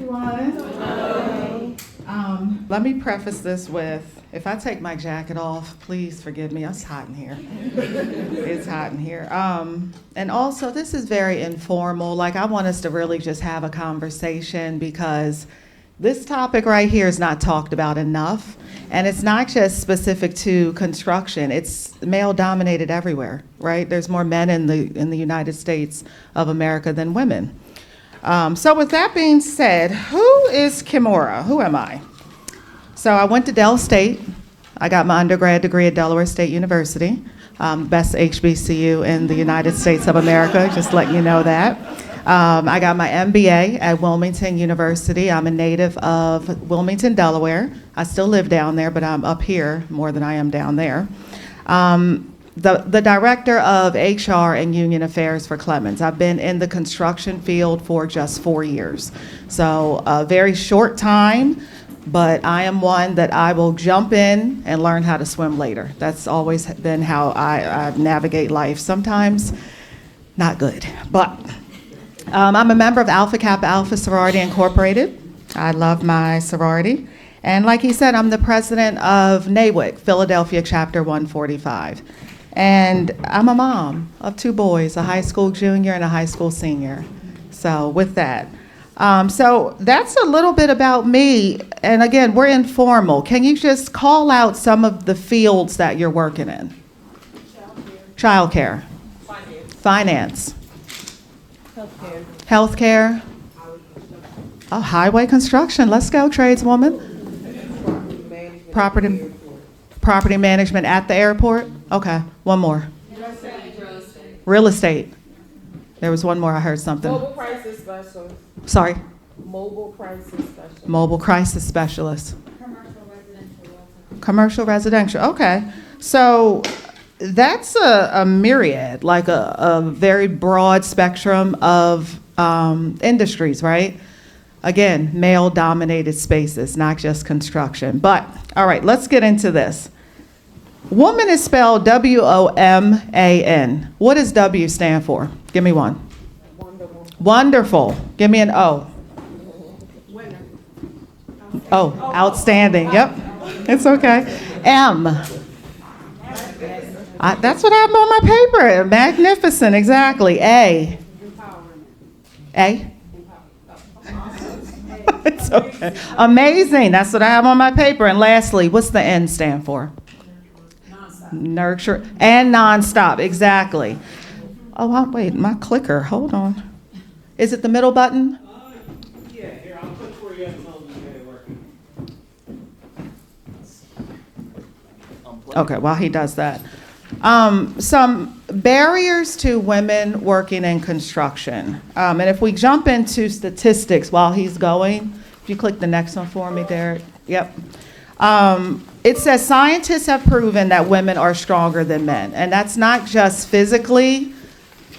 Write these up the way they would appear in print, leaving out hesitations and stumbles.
everyone. Hello. Let me preface this with, if I take my jacket off, please forgive me. It's hot in here. It's hot in here. And also, this is very informal. Like, I want us to really just have a conversation because this topic right here is not talked about enough. And it's not just specific to construction. It's male-dominated everywhere, right? There's more men in the United States of America than women. So with that being said, who is Kimura? Who am I? So I went to Del State. I got my undergrad degree at Delaware State University, best HBCU in the United States of America, just letting you know that. I got my MBA at Wilmington University. I'm a native of Wilmington, Delaware. I still live down there, but I'm up here more than I am down there. The director of HR and Union Affairs for Clemens. I've been in the construction field for just 4 years. So a very short time, but I am one that I will jump in and learn how to swim later. That's always been how I navigate life. Sometimes not good, but I'm a member of Alpha Kappa Alpha Sorority Incorporated. I love my sorority. And like he said, I'm the president of NAWIC, Philadelphia Chapter 145. And I'm a mom of 2 boys, a high school junior and a high school senior. So with that. So that's a little bit about me. And again, we're informal. Can you just call out some of the fields that you're working in? Childcare. Finance. Healthcare. Oh, highway construction. Let's go, tradeswoman. Property management at the airport. Okay, one more. Real estate. There was one more. I heard something. Mobile crisis specialist. Sorry. Mobile crisis specialist. Mobile crisis specialist. Commercial residential. Okay. So that's a myriad, like a very broad spectrum of industries, right? Again, male-dominated spaces, not just construction. But, all right, let's get into this. Woman is spelled W-O-M-A-N. What does W stand for? Give me one. Wonderful. Wonderful. Give me an O. Winner. Oh, outstanding. Yep. It's okay. M. That's what I have on my paper. Magnificent. Exactly. A. A. It's okay. Amazing. That's what I have on my paper. And lastly, what's the N stand for? Nonstop. Nurture and nonstop. Exactly. Oh, wait, my clicker. Hold on. Is it the middle button? Yeah, here, I'll click where you have the moment to get it working. Okay, while he does that. Some barriers to women working in construction. And if we jump into statistics while he's going, if you click the next one for me there. Yep. It says scientists have proven that women are stronger than men. And that's not just physically,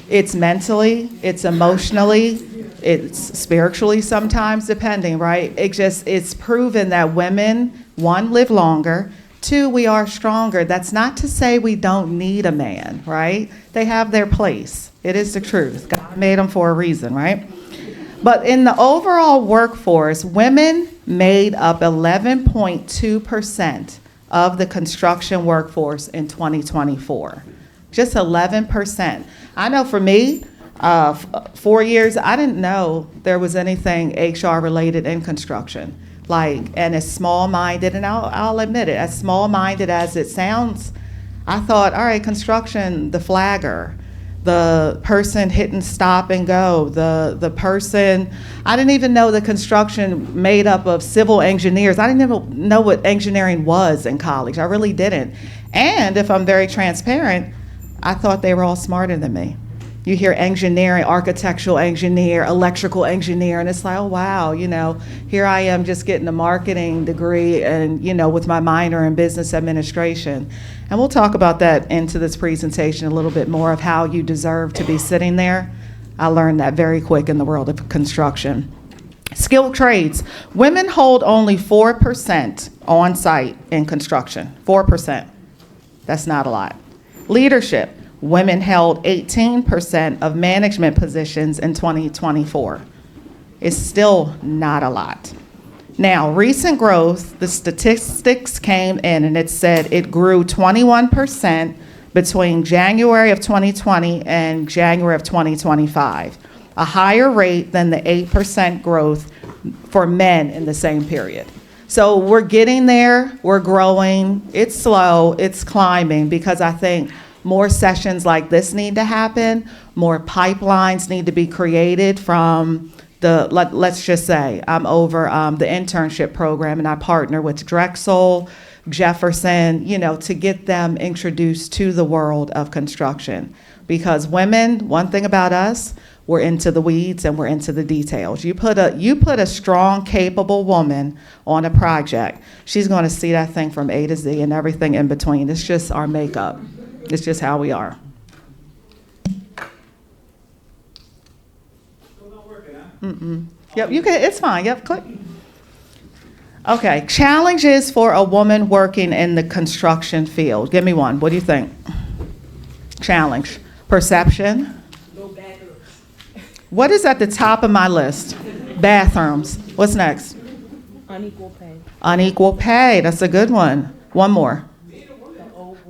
it's mentally, it's emotionally, it's spiritually sometimes, depending, right? It's proven that women, 1, live longer. 2, we are stronger. That's not to say we don't need a man, right? They have their place. It is the truth. God made them for a reason, right? But in the overall workforce, women made up 11.2% of the construction workforce in 2024. Just 11%. I know for me, 4 years, I didn't know there was anything HR related in construction. And as small-minded, and I'll admit it, as small-minded as it sounds, I thought, all right, construction, the flagger, the person hitting stop and go, the person, I didn't even know the construction made up of civil engineers. I didn't even know what engineering was in college. I really didn't. And if I'm very transparent, I thought they were all smarter than me. You hear engineering, architectural engineer, electrical engineer, and it's like, oh, wow, here I am just getting a marketing degree and, with my minor in business administration. And we'll talk about that into this presentation a little bit more of how you deserve to be sitting there. I learned that very quick in the world of construction. Skilled trades. Women hold only 4% on site in construction. 4%. That's not a lot. Leadership. Women held 18% of management positions in 2024. It's still not a lot. Now, recent growth, the statistics came in and it said it grew 21% between January of 2020 and January of 2025, a higher rate than the 8% growth for men in the same period. So we're getting there, we're growing, it's slow, it's climbing, because I think more sessions like this need to happen, more pipelines need to be created from let's just say, I'm over the internship program and I partner with Drexel, Jefferson, to get them introduced to the world of construction. Because women, one thing about us, we're into the weeds and we're into the details. You put a strong, capable woman on a project, she's going to see that thing from A to Z and everything in between. It's just our makeup. It's just how we are. Still not working, huh? Mm-mm. Yep, you can. It's fine. Yep, click. Okay, challenges for a woman working in the construction field. Give me one. What do you think? Challenge. Perception. What is at the top of my list? Bathrooms. What's next? Unequal pay. Unequal pay. That's a good one. One more.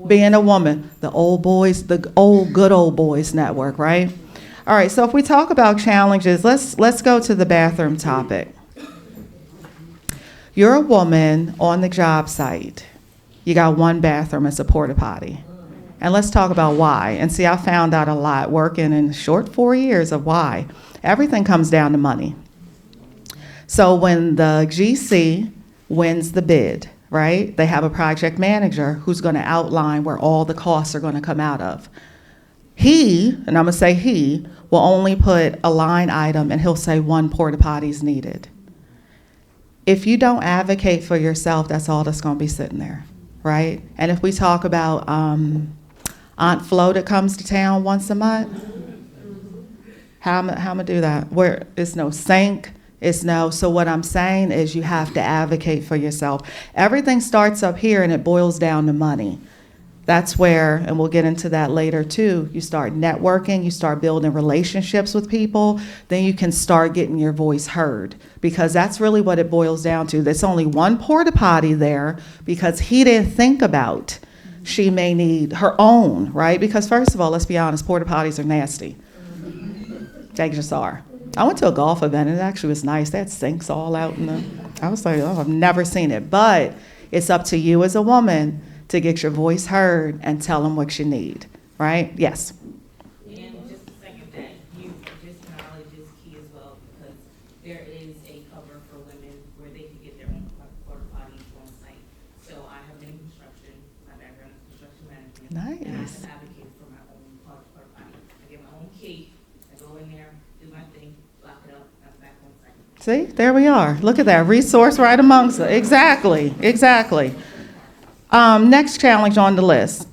Being a woman. The old boys, the good old boys network, right? All right, so if we talk about challenges, let's go to the bathroom topic. You're a woman on the job site. You got one bathroom, it's a porta potty. And let's talk about why. And see, I found out a lot working in short 4 years of why. Everything comes down to money. So when the GC wins the bid, right, they have a project manager who's going to outline where all the costs are going to come out of. He, and I'm going to say he, will only put a line item and he'll say one porta potty is needed. If you don't advocate for yourself, that's all that's going to be sitting there, right? And if we talk about Aunt Flo that comes to town once a month, how am I going to do that? Where it's no sink, it's no, so what I'm saying is you have to advocate for yourself. Everything starts up here and it boils down to money. That's where, and we'll get into that later too, you start networking, you start building relationships with people, then you can start getting your voice heard, because that's really what it boils down to. There's only one porta potty there because he didn't think about she may need her own, right? Because first of all, let's be honest, porta potties are nasty. They just are. I went to a golf event and it actually was nice. They had sinks all out in the, I was like, oh, I've never seen it. But it's up to you as a woman to get your voice heard and tell them what you need, right? Yes. And just a second that just knowledge is key as well, because there is a cover for women where they can get their own porta potties on site. So I have been in construction, my background is construction management. Nice. And I have advocated for my own porta potty. I get my own key, I go in there, do my thing, lock it up, I'm back on site. See, there we are. Look at that, resource right amongst us. Exactly, exactly. Next challenge on the list,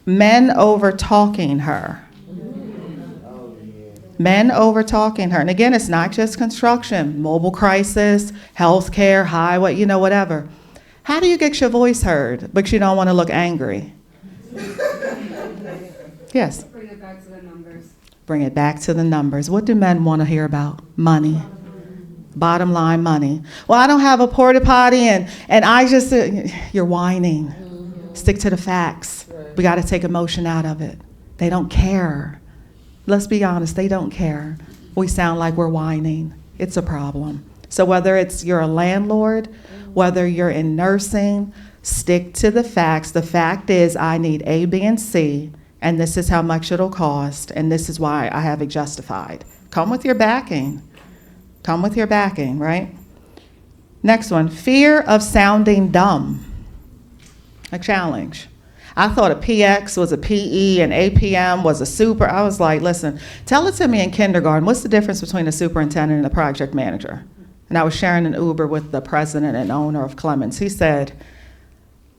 men over talking her. Men over talking her. And again, it's not just construction, mobile crisis, healthcare, highway, whatever. How do you get your voice heard, but you don't want to look angry? Yes? Bring it back to the numbers. Bring it back to the numbers. What do men want to hear about? Money. Bottom line, money. Well, I don't have a porta potty and I just, you're whining. Stick to the facts. We got to take emotion out of it. They don't care. Let's be honest, they don't care. We sound like we're whining. It's a problem. So whether it's you're a landlord, whether you're in nursing, stick to the facts. The fact is I need A, B, and C, and this is how much it'll cost, and this is why I have it justified. Come with your backing. Come with your backing, right? Next one, fear of sounding dumb. A challenge. I thought a PX was a PE and APM was a super. I was like, listen, tell it to me in kindergarten. What's the difference between a superintendent and a project manager? And I was sharing an Uber with the president and owner of Clemens. He said,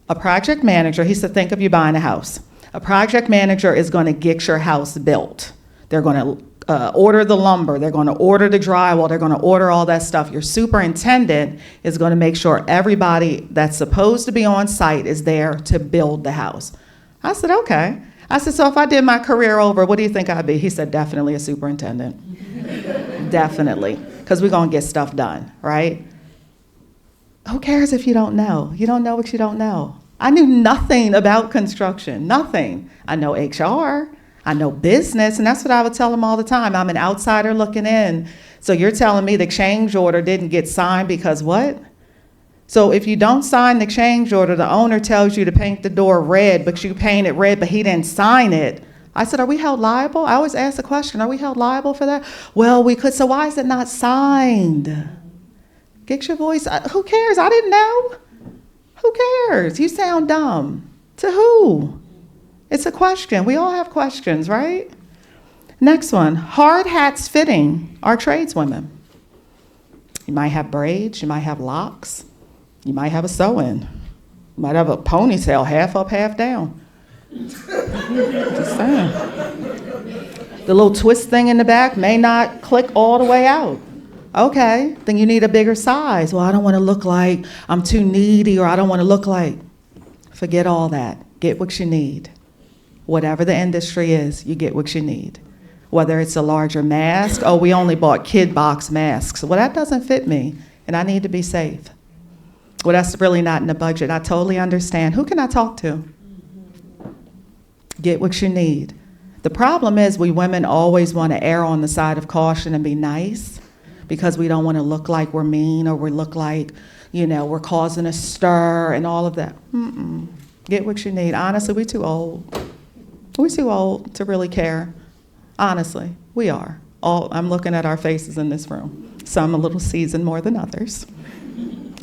a project manager, he said, think of you buying a house. A project manager is going to get your house built. They're going to order the lumber, they're going to order the drywall, they're going to order all that stuff. Your superintendent is going to make sure everybody that's supposed to be on site is there to build the house. I said, okay. I said, so if I did my career over, what do you think I'd be? He said, definitely a superintendent. Definitely. because we're going to get stuff done, right? Who cares if you don't know? You don't know what you don't know. I knew nothing about construction, nothing. I know HR, I know business, and that's what I would tell them all the time. I'm an outsider looking in. So you're telling me the change order didn't get signed because what? So if you don't sign the change order, the owner tells you to paint the door red, but you paint it red, but he didn't sign it. I said, are we held liable? I always ask the question, are we held liable for that? Well, we could, so why is it not signed? Get your voice, who cares? I didn't know. Who cares? You sound dumb. To who? It's a question. We all have questions, right? Next one, hard hats fitting our tradeswomen. You might have braids, you might have locks, you might have a sew-in, you might have a ponytail, half up, half down. Just saying. The little twist thing in the back may not click all the way out. Okay, then you need a bigger size. Well, I don't want to look like I'm too needy, or I don't want to look like. Forget all that. Get what you need. Whatever the industry is, you get what you need. Whether it's a larger mask, oh, we only bought kid box masks. Well, that doesn't fit me, and I need to be safe. Well, that's really not in the budget. I totally understand. Who can I talk to? Get what you need. The problem is we women always want to err on the side of caution and be nice because we don't want to look like we're mean, or we look like, we're causing a stir and all of that. Get what you need. Honestly, we're too old. We're too old to really care. Honestly, we are. I'm looking at our faces in this room. Some a little seasoned more than others.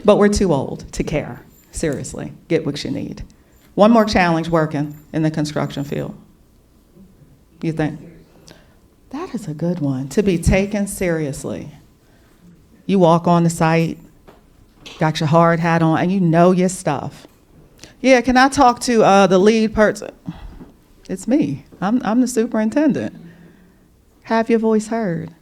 But we're too old to care. Seriously, get what you need. One more challenge working in the construction field. You think? That is a good one, to be taken seriously. You walk on the site, got your hard hat on, and you know your stuff. Yeah, can I talk to the lead person? It's me. I'm the superintendent. Have your voice heard.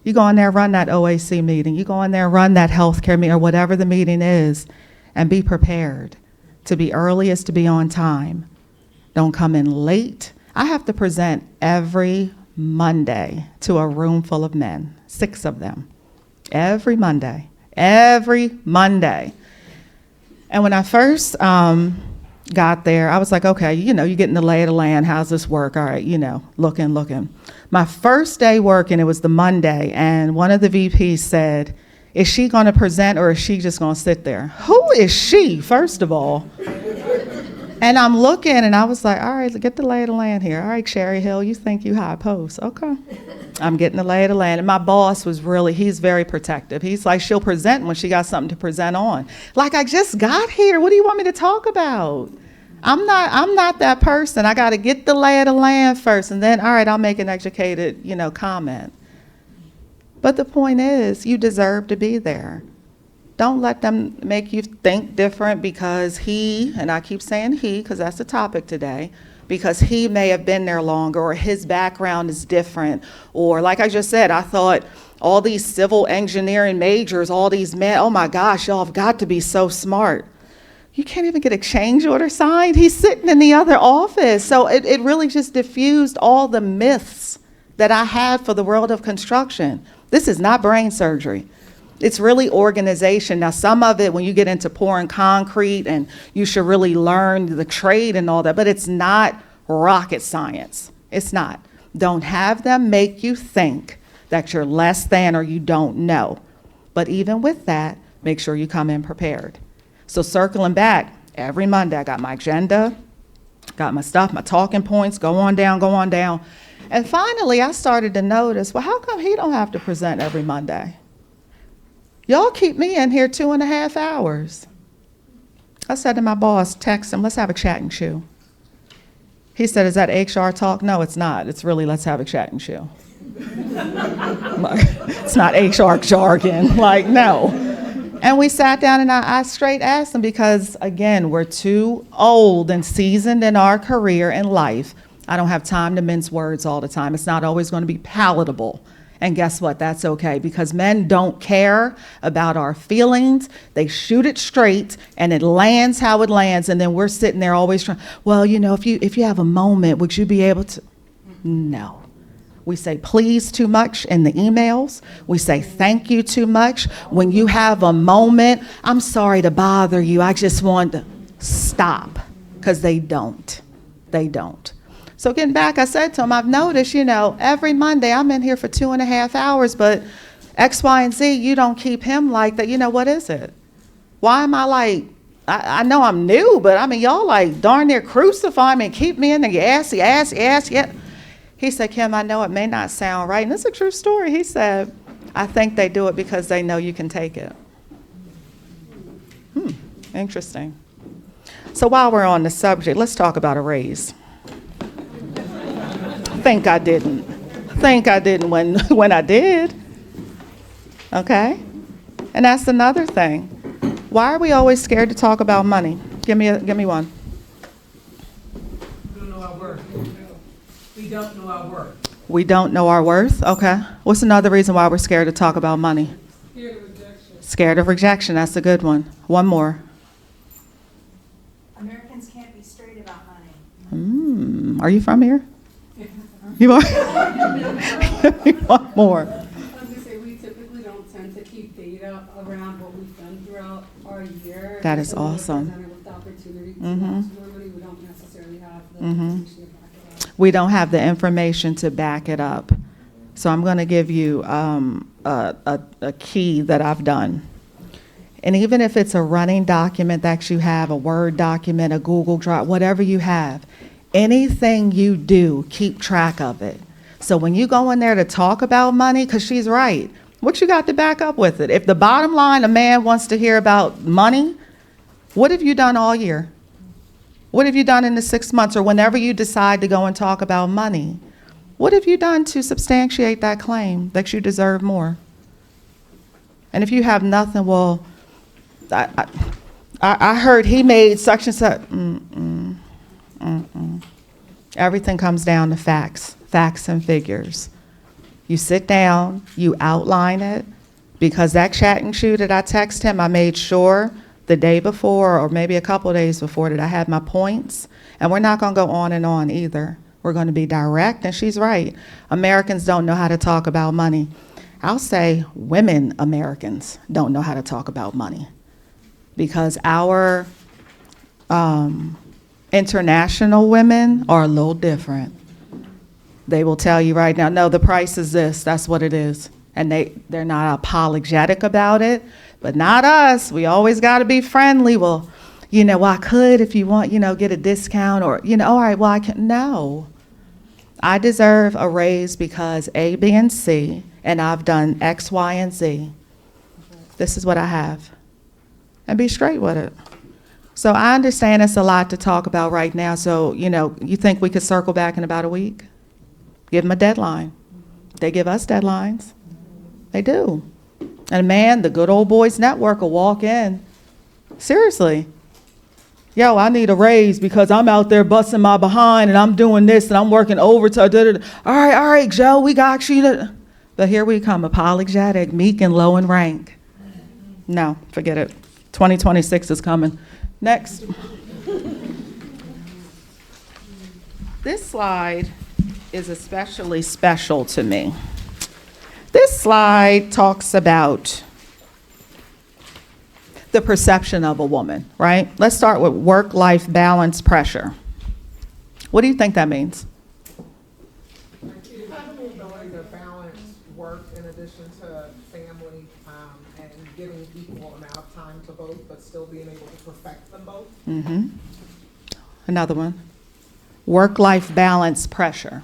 You go in there, run that OAC meeting. You go in there, run that healthcare meeting, or whatever the meeting is, and be prepared. To be early is to be on time. Don't come in late. I have to present every Monday to a room full of men, 6 of them. Every Monday. Every Monday. And when I first got there, I was like, okay, you're getting the lay of the land. How's this work? All right, looking. My first day working, it was the Monday, and one of the VPs said, is she going to present, or is she just going to sit there? Who is she, first of all? And I'm looking, and I was like, all right, get the lay of the land here. All right, Sherry Hill, you think you high post. Okay. I'm getting the lay of the land. And my boss was he's very protective. He's like, she'll present when she got something to present on. Like, I just got here. What do you want me to talk about? I'm not that person. I got to get the lay of the land first, and then, all right, I'll make an educated, comment. But the point is, you deserve to be there. Don't let them make you think different because he, and I keep saying he because that's the topic today, because he may have been there longer, or his background is different, or like I just said, I thought all these civil engineering majors, all these men, oh my gosh, y'all have got to be so smart. You can't even get a change order signed. He's sitting in the other office. So it really just diffused all the myths that I had for the world of construction. This is not brain surgery. It's really organization. Now, some of it, when you get into pouring concrete, and you should really learn the trade and all that, but it's not rocket science. It's not. Don't have them make you think that you're less than or you don't know. But even with that, make sure you come in prepared. So circling back, every Monday I got my agenda, got my stuff, my talking points, go on down. And finally I started to notice, well, how come he don't have to present every Monday? Y'all keep me in here 2.5 hours. I said to my boss, text him, let's have a chat and chew. He said, is that HR talk? No, it's not. It's really, let's have a chat and chew. It's not HR jargon, no. And we sat down, and I straight asked him, because again, we're too old and seasoned in our career and life. I don't have time to mince words all the time. It's not always going to be palatable. And guess what? That's okay, because men don't care about our feelings. They shoot it straight, and it lands how it lands. And then we're sitting there always trying, well, if you have a moment, would you be able to? No. We say please too much in the emails. We say thank you too much. When you have a moment, I'm sorry to bother you, I just want to stop, because they don't. They don't. So getting back, I said to him, I've noticed, every Monday I'm in here for 2.5 hours, but X, Y, and Z, you don't keep him like that. What is it? Why am I like, I know I'm new, but I mean, y'all like darn near crucify me and keep me in there. You ask. Yeah. He said, Kim, I know it may not sound right. And it's a true story. He said, I think they do it because they know you can take it. Interesting. So while we're on the subject, let's talk about a raise. Think I didn't when I did. Okay? And that's another thing. Why are we always scared to talk about money? Give me one. We don't know our worth. We don't know our worth. We don't know our worth? Okay. What's another reason why we're scared to talk about money? Scared of rejection. Scared of rejection. That's a good one. One more. Americans can't be straight about money. Are you from here? You are? Give me one more. I was gonna say, we typically don't tend to keep data around what we've done throughout our year. That is So we're awesome. presented with the opportunity to Mhm. ask normally, we don't necessarily have the information to back it up. We don't have the information to back it up. So I'm going to give you a key that I've done. And even if it's a running document that you have, a Word document, a Google Drive, whatever you have, anything you do, keep track of it. So when you go in there to talk about money, because she's right, what you got to back up with it? If the bottom line, a man wants to hear about money, what have you done all year? What have you done in the 6 months, or whenever you decide to go and talk about money? What have you done to substantiate that claim that you deserve more? And if you have nothing, well, I heard he made such and such. Everything comes down to facts and figures. You sit down, you outline it, because that chat and shoe that I text him, I made sure the day before or maybe a couple of days before that I had my points. And we're not going to go on and on either. We're going to be direct, and she's right. Americans don't know how to talk about money. I'll say women Americans don't know how to talk about money, because our international women are a little different. They will tell you right now, no, the price is this, that's what it is. And they're not apologetic about it, but not us. We always got to be friendly. Well, I could if you want, get a discount, or, all right, well, I can. No. I deserve a raise because A, B, and C, and I've done X, Y, and Z. This is what I have. And be straight with it. So I understand it's a lot to talk about right now. So, you think we could circle back in about a week? Give them a deadline. They give us deadlines. They do. And man, the Good Old Boys Network will walk in. Seriously. Yo, I need a raise because I'm out there busting my behind and I'm doing this and I'm working overtime. All right, Joe, we got you. But here we come, apologetic, meek and low in rank. No, forget it. 2026 is coming. Next. This slide is especially special to me. This slide talks about the perception of a woman, right? Let's start with work-life balance pressure. What do you think that means? It kind of means the ability to balance work in addition to family, and giving equal amount of time to both, but still being able to perfect them both. Mm-hmm. Another one. Work-life balance pressure.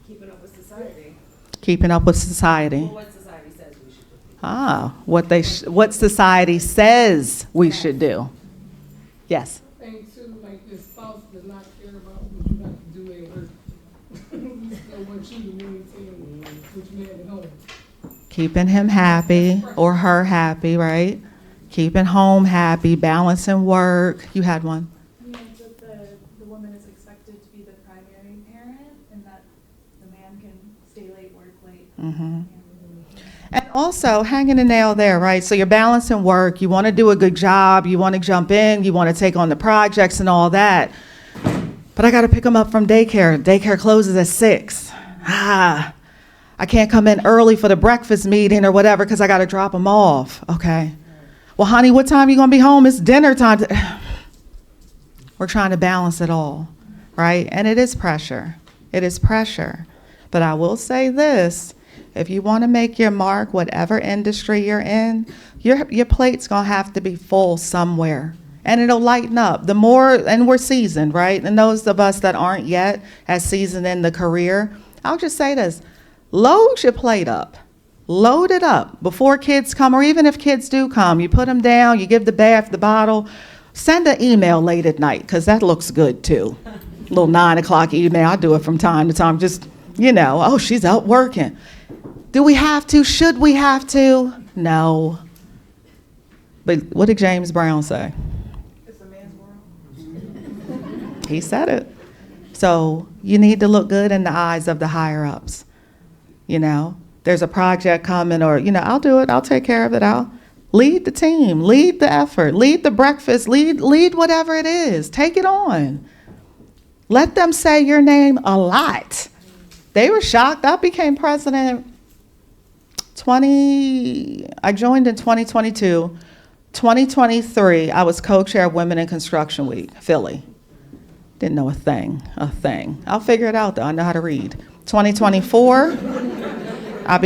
Keeping up with society. Keeping up with society. Well, what society says we should do. What society says we should do. Yes. Thing too, like your spouse does not care about what you have to do at work. He still wants you to maintain what you have at home. Keeping him happy or her happy, right? Keeping home happy, balancing work. You had one. Means that the woman is expected to be the primary parent, and that the man can stay late, work late. Mm-hmm. And also, hanging a nail there, right? So you're balancing work, you want to do a good job, you want to jump in, you want to take on the projects and all that. But I got to pick them up from daycare. Daycare closes at 6. I can't come in early for the breakfast meeting or whatever because I got to drop them off. Okay. Well, honey, what time are you going to be home? It's dinner time. We're trying to balance it all, right? And it is pressure. It is pressure. But I will say this. If you want to make your mark, whatever industry you're in, your plate's going to have to be full somewhere. And it'll lighten up. The more, and we're seasoned, right? And those of us that aren't yet as seasoned in the career, I'll just say this. Load your plate up. Load it up before kids come, or even if kids do come. You put them down, you give the bath, the bottle. Send an email late at night, because that looks good too. Little 9 o'clock email. I do it from time to time. Just, oh, she's out working. Do we have to? Should we have to? No. But what did James Brown say? It's a man's world. He said it. So you need to look good in the eyes of the higher ups. There's a project coming, or, I'll do it. I'll take care of it. I'll lead the team, lead the effort, lead the breakfast, lead whatever it is. Take it on. Let them say your name a lot. They were shocked. I became president I joined in 2022. 2023, I was co-chair of Women in Construction Week, Philly. Didn't know a thing. I'll figure it out though, I know how to read. 2024, I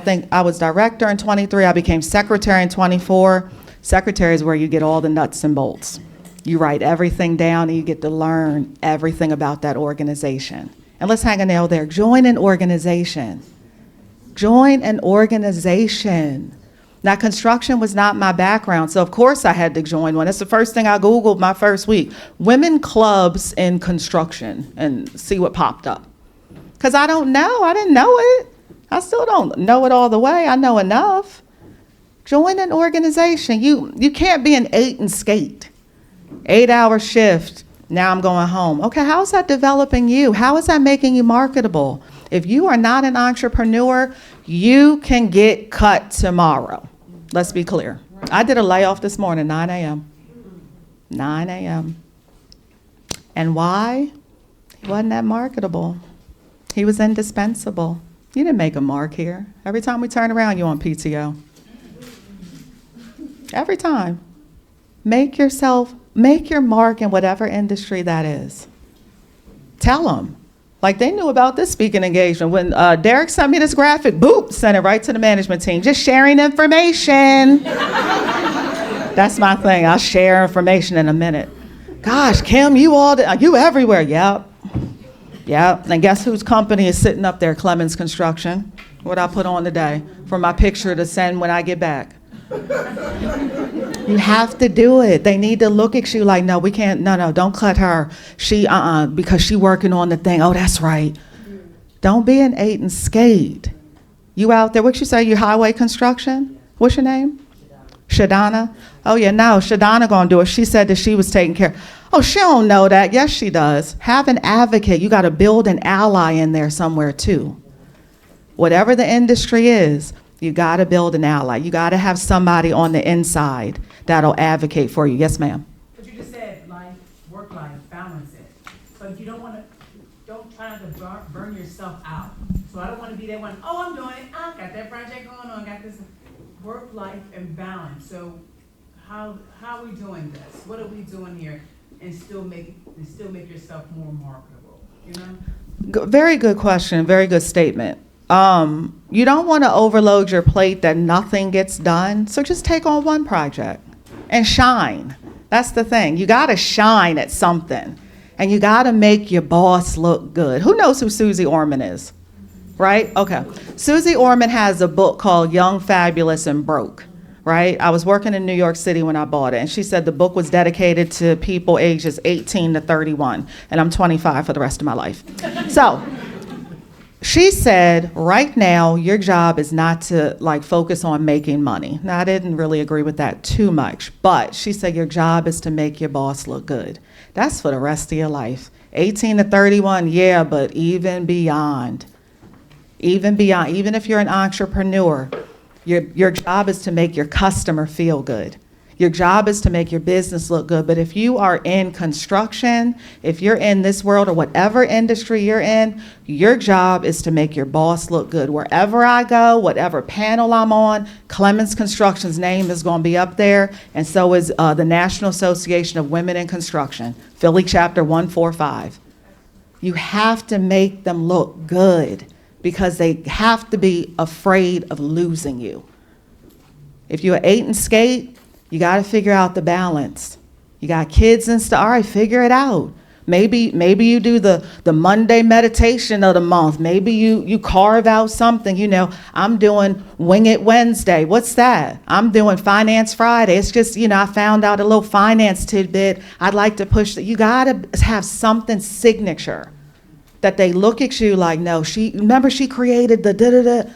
think I was director in 23, I became secretary in 24. Secretary is where you get all the nuts and bolts. You write everything down and you get to learn everything about that organization. And let's hang a nail there, join an organization. Join an organization. Now, construction was not my background, so of course I had to join one. That's the first thing I Googled my first week. Women clubs in construction, and see what popped up. Because I didn't know it. I still don't know it all the way. I know enough. Join an organization. You can't be an 8 and skate. 8-hour shift, now I'm going home. Okay, how is that developing you? How is that making you marketable? If you are not an entrepreneur, you can get cut tomorrow. Let's be clear. I did a layoff this morning, 9 a.m. 9 a.m. And why? He wasn't that marketable. He was indispensable. You didn't make a mark here. Every time we turn around, you on PTO. Every time. Make your mark in whatever industry that is. Tell them. Like they knew about this speaking engagement. When Derek sent me this graphic, boop, sent it right to the management team. Just sharing information. That's my thing. I'll share information in a minute. Gosh, Kim, you everywhere. Yep. And guess whose company is sitting up there, Clemens Construction? What I put on today for my picture to send when I get back. You have to do it. They need to look at you like, no, we can't, no, don't cut her. Because she working on the thing. Oh, that's right. Don't be an 8 and skate. You out there, what you say, you highway construction? What's your name? Shadana? Oh yeah, no, Shadana gonna do it. She said that she was taking care. Oh, she don't know that. Yes, she does. Have an advocate. You gotta build an ally in there somewhere too. Whatever the industry is, you gotta build an ally. You gotta have somebody on the inside that'll advocate for you. Yes, ma'am. But you just said work-life, balance it. So if you don't try not to burn yourself out. So I don't want to be that one, oh, I'm doing it, I got that project going on, got this work-life and balance. So how are we doing this? What are we doing here and still make yourself more marketable, Very good question, very good statement. You don't want to overload your plate that nothing gets done, so just take on one project and shine. That's the thing. You got to shine at something, and you got to make your boss look good. Who knows who Susie Orman is? Right? Okay. Susie Orman has a book called Young, Fabulous, and Broke. Right? I was working in New York City when I bought it, and she said the book was dedicated to people ages 18 to 31, and I'm 25 for the rest of my life. So she said, right now, your job is not to focus on making money. Now, I didn't really agree with that too much, but she said your job is to make your boss look good. That's for the rest of your life. 18 to 31, yeah, but even beyond, even if you're an entrepreneur, your job is to make your customer feel good. Your job is to make your business look good. But if you are in construction, if you're in this world or whatever industry you're in, your job is to make your boss look good. Wherever I go, whatever panel I'm on, Clemens Construction's name is going to be up there, and so is the National Association of Women in Construction, Philly Chapter 145. You have to make them look good because they have to be afraid of losing you. If you're 8 and skate, you got to figure out the balance. You got kids and stuff. All right, figure it out. Maybe you do the Monday meditation of the month. Maybe you carve out something. You know, I'm doing Wing It Wednesday. What's that? I'm doing Finance Friday. It's just, you know, I found out a little finance tidbit. I'd like to push that. You got to have something signature that they look at you like, no, she created the da-da-da.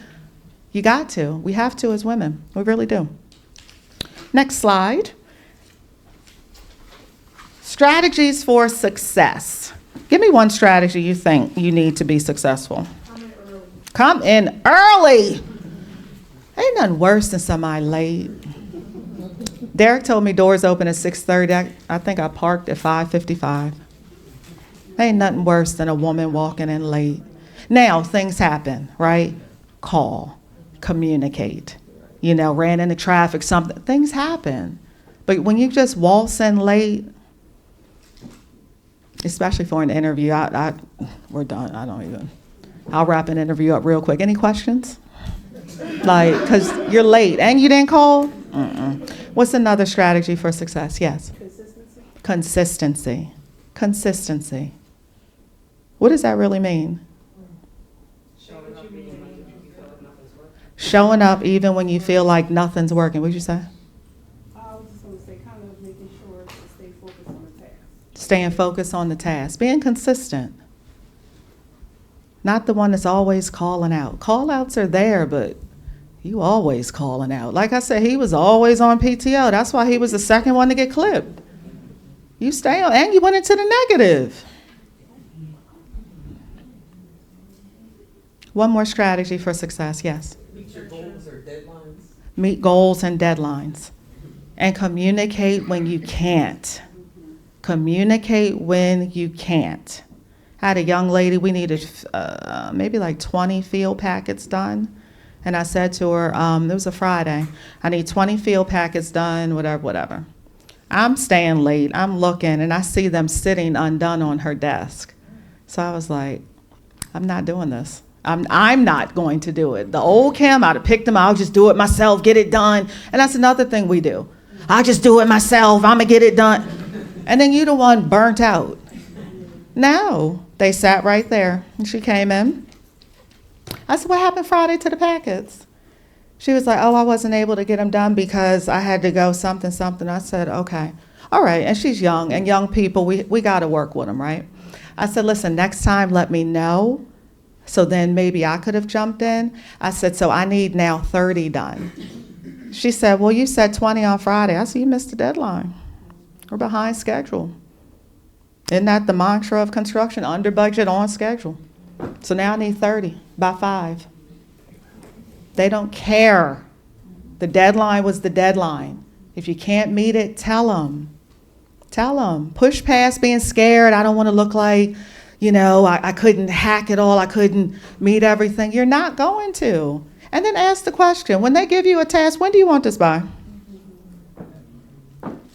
You got to. We have to as women. We really do. Next slide. Strategies for success. Give me one strategy you think you need to be successful. Come in early. Ain't nothing worse than somebody late. Derek told me doors open at 6:30. I think I parked at 5:55. Ain't nothing worse than a woman walking in late. Now, things happen, right? Call, communicate. You know, ran into traffic, something, things happen. But when you just waltz in late, especially for an interview, we're done, I'll wrap an interview up real quick. Any questions? Like, because you're late and you didn't call? What's another strategy for success? Yes? Consistency. Consistency. What does that really mean? Showing up even when you feel like nothing's working. What did you say? I was just going to say, kind of making sure to stay focused on the task. Staying focused on the task. Being consistent. Not the one that's always calling out. Call outs are there, but you always calling out. Like I said, he was always on PTO. That's why he was the second one to get clipped. You stay on, and you went into the negative. One more strategy for success. Yes? Meet your goals or deadlines. Meet goals and deadlines. And communicate when you can't. Communicate when you can't. I had a young lady, we needed maybe like 20 field packets done. And I said to her, it was a Friday, I need 20 field packets done, whatever. I'm staying late, I'm looking, and I see them sitting undone on her desk. So I was like, I'm not doing this. I'm not going to do it. The old Kim, I'd have picked them, I'll just do it myself, get it done. And that's another thing we do. I'll just do it myself, I'm gonna get it done. And then you the one burnt out. No, they sat right there. And she came in. I said, what happened Friday to the packets? She was like, oh, I wasn't able to get them done because I had to go something. I said, okay, all right. And she's young, and young people, we got to work with them, right? I said, listen, next time let me know. So then maybe I could have jumped in. I said, so I need now 30 done. She said, well, you said 20 on Friday. I said, you missed the deadline. We're behind schedule. Isn't that the mantra of construction? Under budget, on schedule. So now I need 30 by 5. They don't care. The deadline was the deadline. If you can't meet it, tell them. Tell them. Push past being scared. I don't want to look like, you know, I couldn't hack it all. I couldn't meet everything. You're not going to. And then ask the question, when they give you a task, when do you want this by?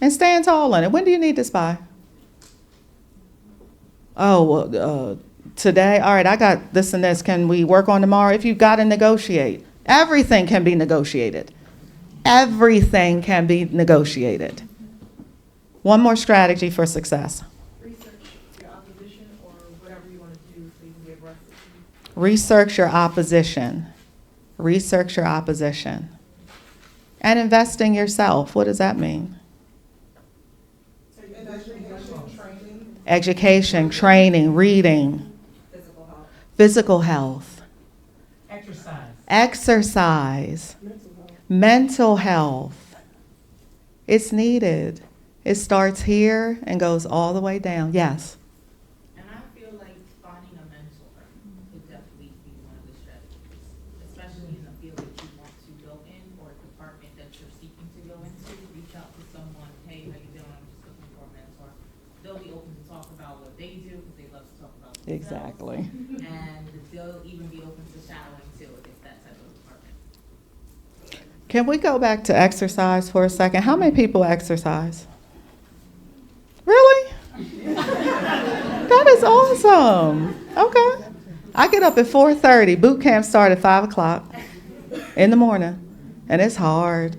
And stand tall in it. When do you need this by? Oh, well, today? All right, I got this and this. Can we work on tomorrow? If you've got to negotiate. Everything can be negotiated. Everything can be negotiated. One more strategy for success. Research your opposition or whatever you want to do so you can get aggressive. Research your opposition. Research your opposition. And invest in yourself. What does that mean? Education, training, reading. Physical health. Exercise. Mental health. It's needed. It starts here and goes all the way down. Yes? And I feel like finding a mentor would definitely be one of the strategies, especially in the field that you want to go in or a department that you're seeking to go into. Reach out to Exactly. And they'll even be open to shadowing too, if it's that type of department. Can we go back to exercise for a second? How many people exercise? Really? That is awesome. Okay. I get up at 4:30. Boot camp starts at 5 o'clock in the morning. And it's hard.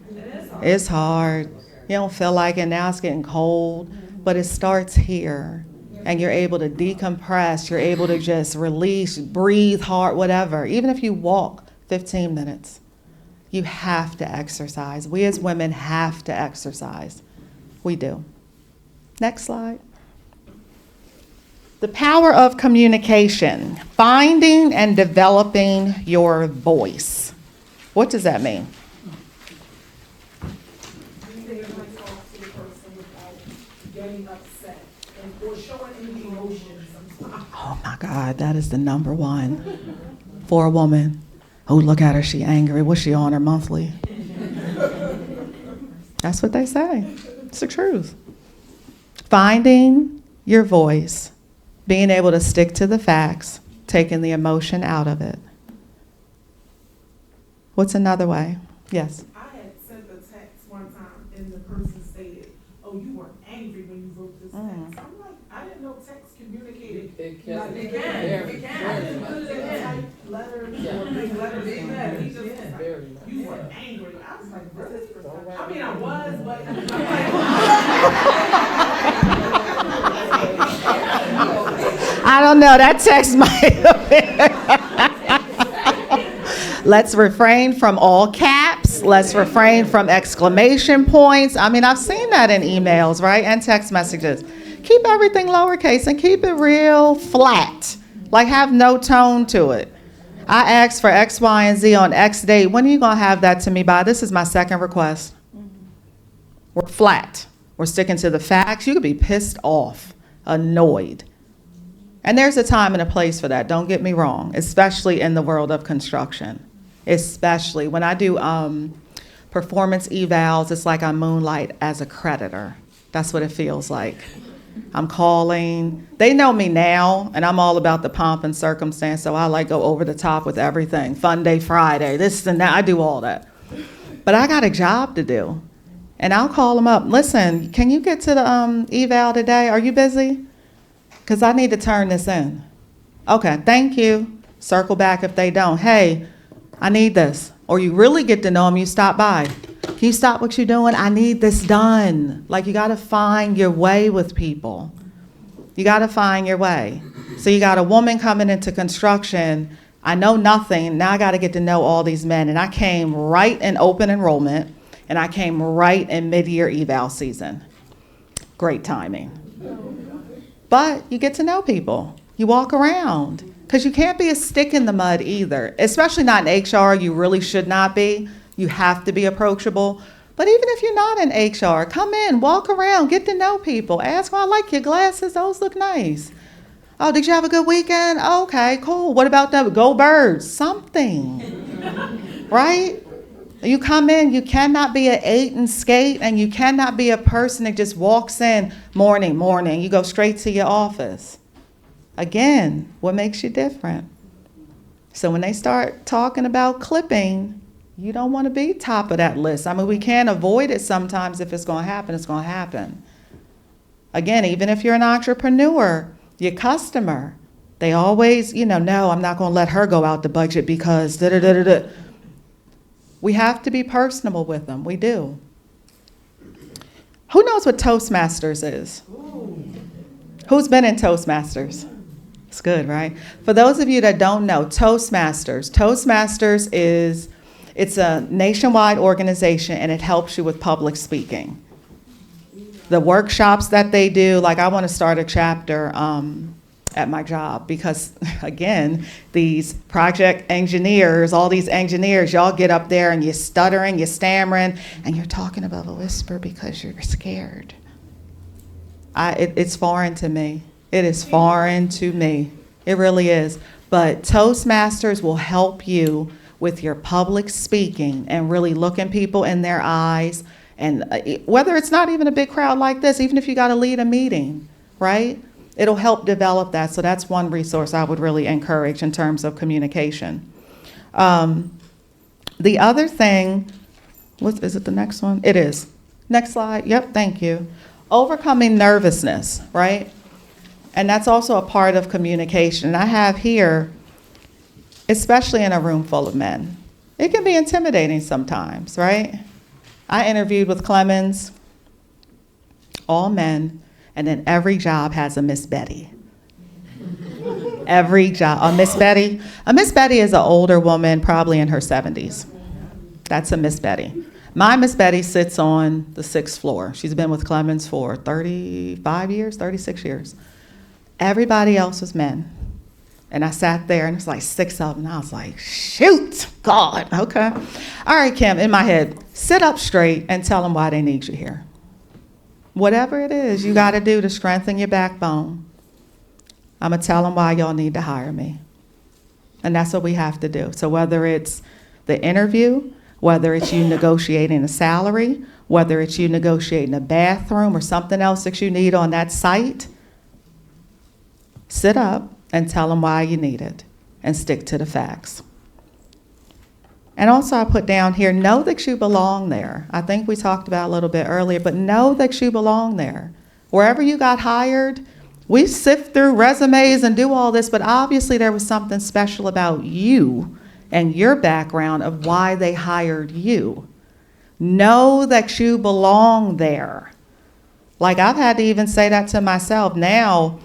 It's hard. You don't feel like it. Now it's getting cold. But it starts here. And you're able to decompress. You're able to just release, breathe hard, whatever. Even if you walk 15 minutes. You have to exercise. We as women have to exercise. We do. Next slide. The power of communication. Finding and developing your voice. What does that mean? Being able to talk to the person without getting upset or showing any emotion sometimes. Oh my God, that is the number one for a woman. Oh, look at her, she angry. What's she on her monthly? That's what they say. It's the truth. Finding your voice, being able to stick to the facts, taking the emotion out of it. What's another way? Yes. I had sent a text one time and the person said, "Oh, you were angry when you wrote this text." I'm like, I didn't know text communicated. It can. Like, it can. Type letters or big letters. He just was like, "You were angry." I was like, "Really?" I mean, I was, but I'm like, I don't know, that text might have been. Let's refrain from all caps. Let's refrain from exclamation points. I mean, I've seen that in emails, right? And text messages. Keep everything lowercase and keep it real flat. Like, have no tone to it. I asked for X, Y, and Z on X date. When are you going to have that to me by? This is my second request. We're flat. We're sticking to the facts. You could be pissed off, annoyed. And there's a time and a place for that, don't get me wrong, especially in the world of construction. Especially when I do performance evals, it's like I moonlight as a creditor. That's what it feels like. I'm calling. They know me now, and I'm all about the pomp and circumstance, so I like go over the top with everything. Fun day Friday, this and that, I do all that. But I got a job to do. And I'll call them up. Listen, can you get to the eval today? Are you busy? Because I need to turn this in. Okay, thank you. Circle back if they don't. Hey, I need this. Or you really get to know them, you stop by. Can you stop what you're doing? I need this done. Like, you got to find your way with people. You got to find your way. So you got a woman coming into construction. I know nothing. Now I got to get to know all these men. And I came right in open enrollment, and I came right in mid-year eval season. Great timing. But you get to know people. You walk around. Because you can't be a stick in the mud either, especially not in HR. You really should not be. You have to be approachable. But even if you're not in HR, come in, walk around, get to know people. Ask, well, I like your glasses. Those look nice. Oh, did you have a good weekend? Oh, okay, cool. What about them? Go Birds. Something. Right? You come in, you cannot be an 8 and skate, and you cannot be a person that just walks in morning. You go straight to your office. Again, what makes you different? So when they start talking about clipping, you don't want to be top of that list. I mean, we can't avoid it sometimes. If it's going to happen, it's going to happen. Again, even if you're an entrepreneur, your customer, they always, no, I'm not going to let her go out the budget because da-da-da-da-da. We have to be personable with them. We do. Who knows what Toastmasters is? Who's been in Toastmasters? It's good, right? For those of you that don't know, Toastmasters it's a nationwide organization, and it helps you with public speaking. The workshops that they do, like I want to start a chapter at my job because, again, these project engineers, all these engineers, y'all get up there and you're stuttering, you're stammering, and you're talking above a whisper because you're scared. It's foreign to me. It is foreign to me. It really is. But Toastmasters will help you with your public speaking and really looking people in their eyes. And whether it's not even a big crowd like this, even if you got to lead a meeting, right? It'll help develop that. So that's one resource I would really encourage in terms of communication. The other thing, is it the next one? It is. Next slide. Yep, thank you. Overcoming nervousness, right? And that's also a part of communication. And I have here, especially in a room full of men, it can be intimidating sometimes, right? I interviewed with Clemens, all men, and then every job has a Miss Betty. Every job, a Miss Betty. A Miss Betty is an older woman, probably in her 70s. That's a Miss Betty. My Miss Betty sits on the 6th floor. She's been with Clemens for 35 years, 36 years. Everybody else was men. And I sat there, and it's like 6 of them, and I was like, shoot, God, okay. All right, Kim, in my head, sit up straight and tell them why they need you here. Whatever it is you got to do to strengthen your backbone, I'm going to tell them why y'all need to hire me. And that's what we have to do. So whether it's the interview, whether it's you negotiating a salary, whether it's you negotiating a bathroom or something else that you need on that site, sit up and tell them why you need it and stick to the facts. And also I put down here, know that you belong there. I think we talked about a little bit earlier, but know that you belong there. Wherever you got hired, we sift through resumes and do all this, but obviously there was something special about you and your background of why they hired you. Know that you belong there. Like, I've had to even say that to myself. Now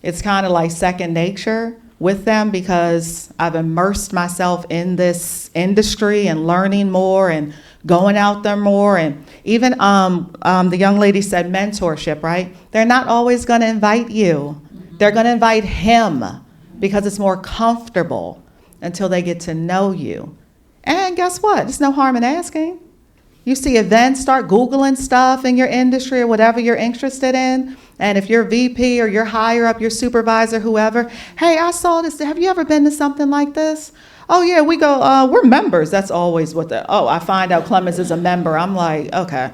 it's kind of like second nature with them because I've immersed myself in this industry and learning more and going out there more. And even the young lady said mentorship, right? They're not always going to invite you. They're going to invite him because it's more comfortable until they get to know you. And guess what? There's no harm in asking. You see events, start Googling stuff in your industry or whatever you're interested in. And if you're VP or you're higher up, your supervisor, whoever, hey, I saw this. Have you ever been to something like this? Oh, yeah, we go, we're members. That's always what I find out Clemens is a member. I'm like, okay.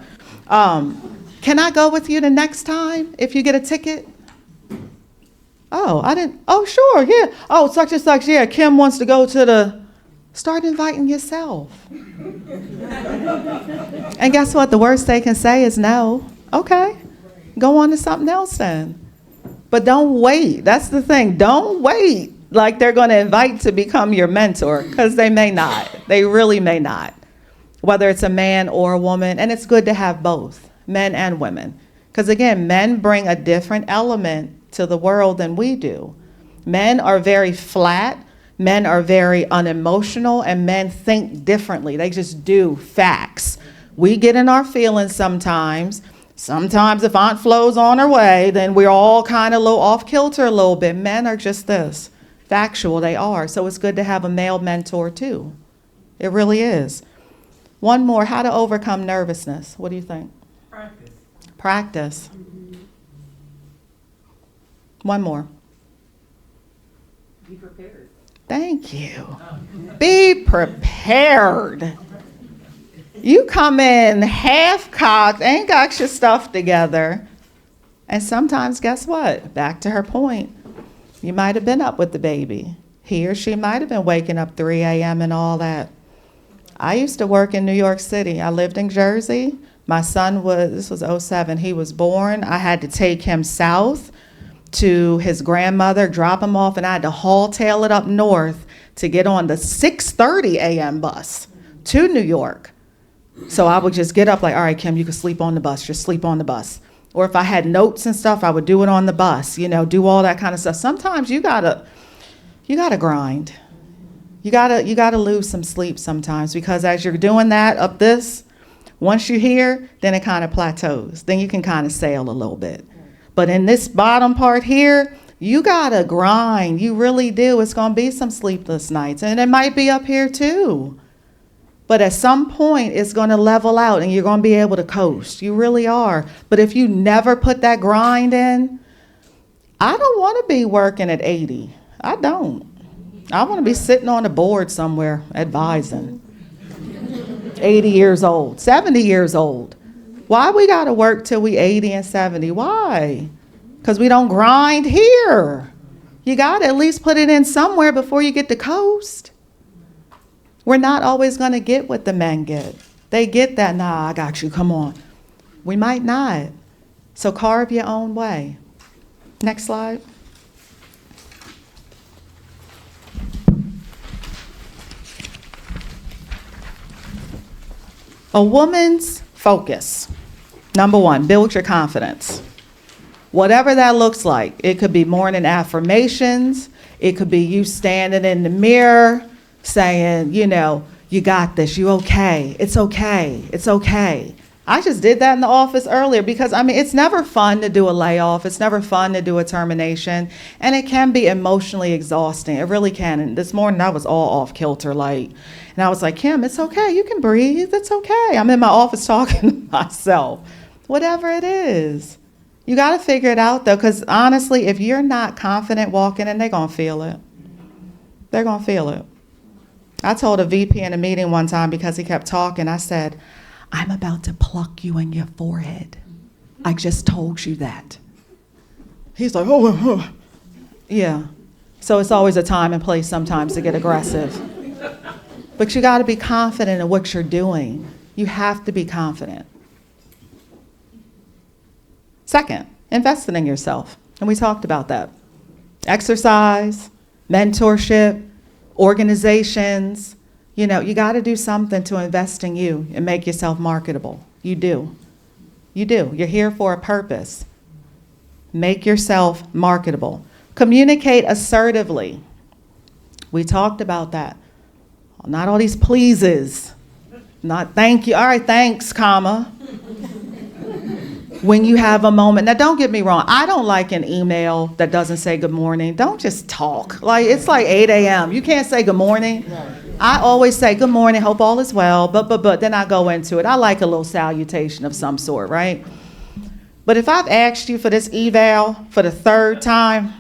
Can I go with you the next time if you get a ticket? Oh, sure, yeah. Oh, such and such, yeah, Kim wants to go to start inviting yourself. And guess what? The worst they can say is no. Okay, go on to something else then. But don't wait. That's the thing. Don't wait like they're going to invite to become your mentor, because they may not. They really may not. Whether it's a man or a woman, and it's good to have both, men and women. Because again, men bring a different element to the world than we do. Men are very flat. Men are very unemotional, and men think differently. They just do facts. We get in our feelings sometimes. Sometimes if Aunt Flo's on her way, then we're all kind of a little off kilter a little bit. Men are just this, factual, they are. So it's good to have a male mentor too. It really is. One more, how to overcome nervousness. What do you think? Practice. Practice. One more. Be prepared. Thank you. Be prepared. You come in half-cocked, ain't got your stuff together. And sometimes, guess what? Back to her point. You might have been up with the baby. He or she might have been waking up 3 a.m. and all that. I used to work in New York City. I lived in Jersey. My son this was 07, he was born. I had to take him south to his grandmother, drop him off, and I had to haul-tail it up north to get on the 6:30 a.m. bus to New York. So I would just get up like, all right, Kim, you can sleep on the bus, just sleep on the bus. Or if I had notes and stuff, I would do it on the bus, do all that kind of stuff. Sometimes you gotta grind. You gotta lose some sleep sometimes, because as you're doing that up this, once you're here, then it kind of plateaus. Then you can kind of sail a little bit. But in this bottom part here, you gotta grind. You really do. It's gonna be some sleepless nights, and it might be up here too. But at some point, it's gonna level out and you're gonna be able to coast. You really are. But if you never put that grind in, I don't wanna be working at 80. I don't. I wanna be sitting on a board somewhere advising. 80 years old, 70 years old. Why we gotta work till we 80 and 70? Why? because we don't grind here. You got to at least put it in somewhere before you get to coast. We're not always going to get what the men get. They get that, nah, I got you, come on. We might not. So carve your own way. Next slide. A woman's focus. Number one, build your confidence. Whatever that looks like. It could be morning affirmations. It could be you standing in the mirror saying, you know, you got this, you okay, it's okay, it's okay. I just did that in the office earlier because, I mean, it's never fun to do a layoff. It's never fun to do a termination. And it can be emotionally exhausting. It really can. And this morning I was all off kilter, like, and I was like, Kim, it's okay. You can breathe. It's okay. I'm in my office talking to myself. Whatever it is. You got to figure it out, though, because honestly, if you're not confident walking in, they're going to feel it. They're going to feel it. I told a VP in a meeting one time because he kept talking. I said, I'm about to pluck you in your forehead. I just told you that. He's like, oh. Yeah. So it's always a time and place sometimes to get aggressive. But you got to be confident in what you're doing. You have to be confident. Second, investing in yourself. And we talked about that. Exercise, mentorship, organizations. You know, you got to do something to invest in you and make yourself marketable. You do. You do. You're here for a purpose. Make yourself marketable. Communicate assertively. We talked about that. Not all these pleases. Not thank you. All right, thanks, comma. When you have a moment. Now, don't get me wrong. I don't like an email that doesn't say good morning. Don't just talk. Like, it's like 8 a.m. You can't say good morning. I always say good morning, hope all is well, but then I go into it. I like a little salutation of some sort, right? But if I've asked you for this eval for the third time,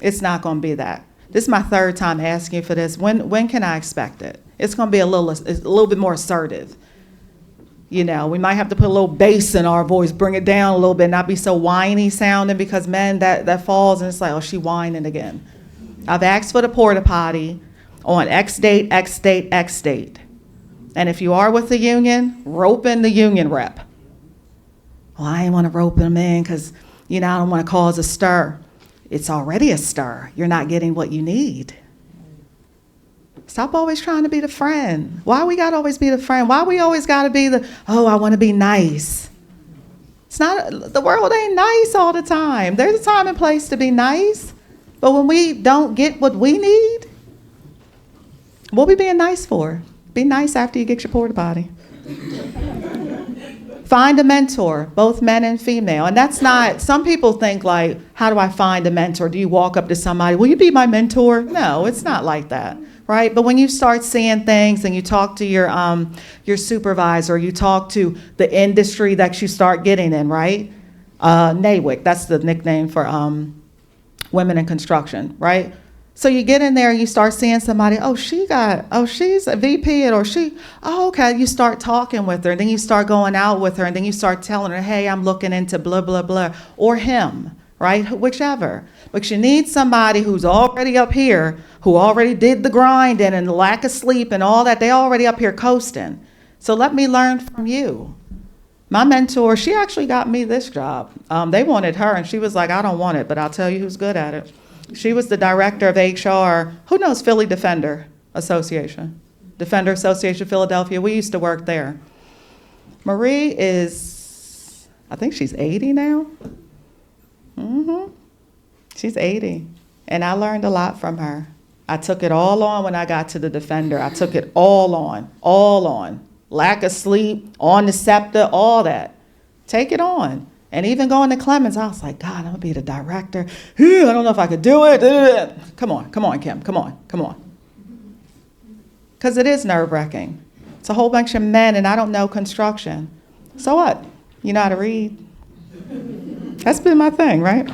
it's not going to be that. This is my third time asking you for this. When can I expect it? It's going to be a little bit more assertive. You know, we might have to put a little bass in our voice, bring it down a little bit, not be so whiny sounding, because men, that falls and it's like, oh, she whining again. I've asked for the porta potty on X date, X date, X date. And if you are with the union, rope in the union rep. Well, I ain't want to rope them in because, you know, I don't want to cause a stir. It's already a stir. You're not getting what you need. Stop always trying to be the friend. Why we got to always be the friend? Why we always got to be the, oh, I want to be nice. It's not, the world ain't nice all the time. There's a time and place to be nice. But when we don't get what we need, what we being nice for? Be nice after you get your porta potty. Find a mentor, both men and female. And that's not, some people think like, how do I find a mentor? Do you walk up to somebody, will you be my mentor? No, it's not like that. Right? But when you start seeing things and you talk to your supervisor, you talk to the industry that you start getting in, right? NAWIC, that's the nickname for women in construction, right? So you get in there and you start seeing somebody, she's a VP, okay, you start talking with her, and then you start going out with her, and then you start telling her, hey, I'm looking into blah, blah, blah, or him, right? Whichever. But you need somebody who's already up here, who already did the grinding and the lack of sleep and all that. They already up here coasting. So let me learn from you. My mentor, she actually got me this job. They wanted her, and she was like, I don't want it, but I'll tell you who's good at it. She was the director of HR. Who knows Philly Defender Association? Defender Association Philadelphia. We used to work there. Marie is, I think she's 80 now. She's 80. And I learned a lot from her. I took it all on when I got to the Defender. I took it all on. Lack of sleep, on the SEPTA, all that. Take it on. And even going to Clemens, I was like, God, I'm going to be the director. I don't know if I could do it. Come on, Kim, come on. Because it is nerve-wracking. It's a whole bunch of men, and I don't know construction. So what? You know how to read? That's been my thing, right?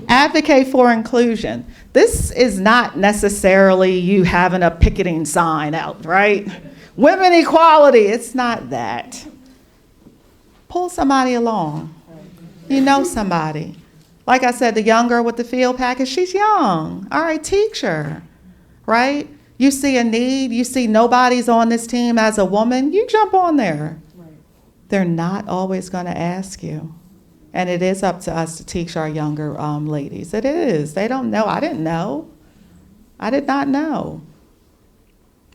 Advocate for inclusion. This is not necessarily you having a picketing sign out, right? Women equality, it's not that. Pull somebody along. You know somebody. Like I said, the young girl with the field package, she's young. All right, teach her, right? You see a need, you see nobody's on this team as a woman, you jump on there. Right. They're not always going to ask you. And it is up to us to teach our younger ladies. It is. They don't know. I didn't know. I did not know.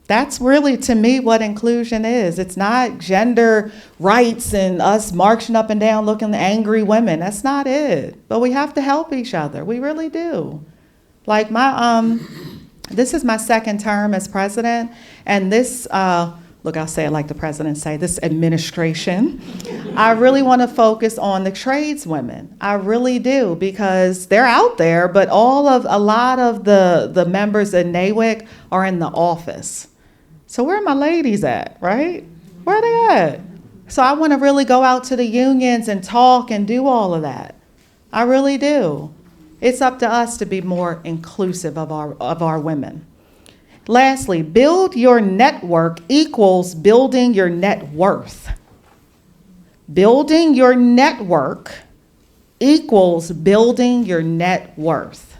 That's really, to me, what inclusion is. It's not gender rights and us marching up and down looking angry women. That's not it. But we have to help each other. We really do. Like this is my second term as president, and this, look, I'll say it like the president say, this administration, I really want to focus on the tradeswomen. I really do, because they're out there, but a lot of the members in NAWIC are in the office. So where are my ladies at, right? Where are they at? So I want to really go out to the unions and talk and do all of that. I really do. It's up to us to be more inclusive of our women. Lastly, build your network equals building your net worth. Building your network equals building your net worth.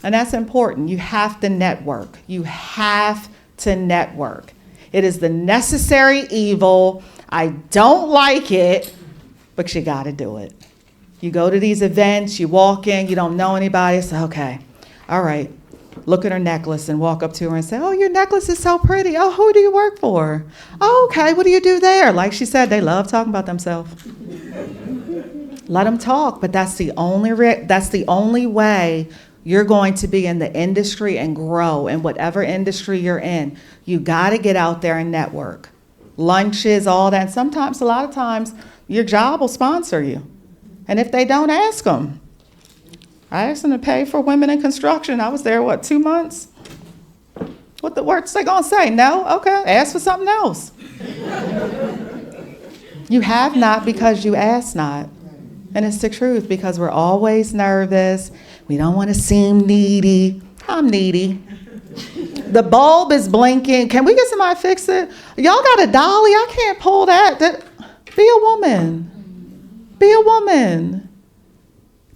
And that's important. You have to network. You have to network. It is the necessary evil. I don't like it, but you got to do it. You go to these events, you walk in, you don't know anybody, say, okay, all right, look at her necklace and walk up to her and say, oh, your necklace is so pretty. Oh, who do you work for? Oh, okay, what do you do there? Like she said, they love talking about themselves. Let them talk, but that's the only way you're going to be in the industry and grow in whatever industry you're in. You got to get out there and network. Lunches, all that. And sometimes, a lot of times, your job will sponsor you. And if they don't, ask them. I asked them to pay for women in construction. I was there, 2 months? What the words they gonna say? No? Okay, ask for something else. You have not because you ask not. And it's the truth, because we're always nervous. We don't want to seem needy. I'm needy. The bulb is blinking. Can we get somebody to fix it? Y'all got a dolly? I can't pull that. Be a woman. Be a woman.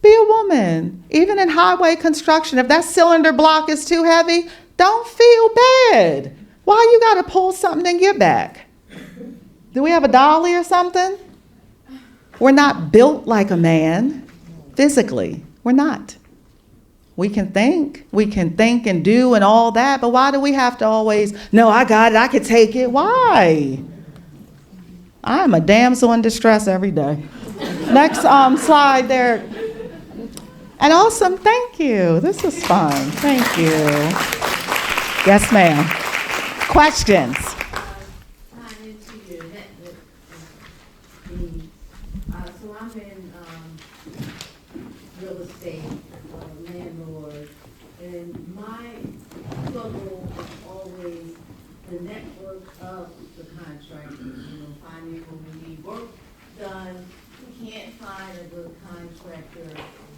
Be a woman. Even in highway construction, if that cylinder block is too heavy, don't feel bad. Why you got to pull something in your back? Do we have a dolly or something? We're not built like a man, physically. We're not. We can think and do and all that, but why do we have to always, no, I got it, I can take it? Why? I'm a damsel in distress every day. Next slide there. And awesome, thank you. This was fun. Thank you. Yes, ma'am. Questions? So I'm in real estate, landlord, and my struggle is always the network of the contractors, finding when we need work done, we can't find a good contractor,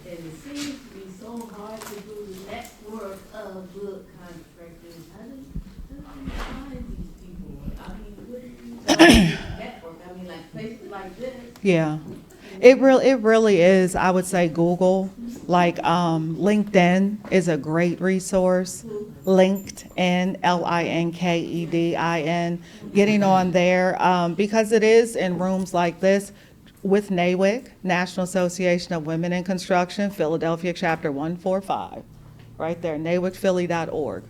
and it seems to be so hard to do the network of good contractors. How do you find these people? I mean, what do you network? I mean, like places like this. Yeah. It really is, I would say, Google. Like LinkedIn is a great resource. LinkedIn, LinkedIn, getting on there, because it is in rooms like this with NAWIC, National Association of Women in Construction, Philadelphia Chapter 145, right there, nawicphilly.org.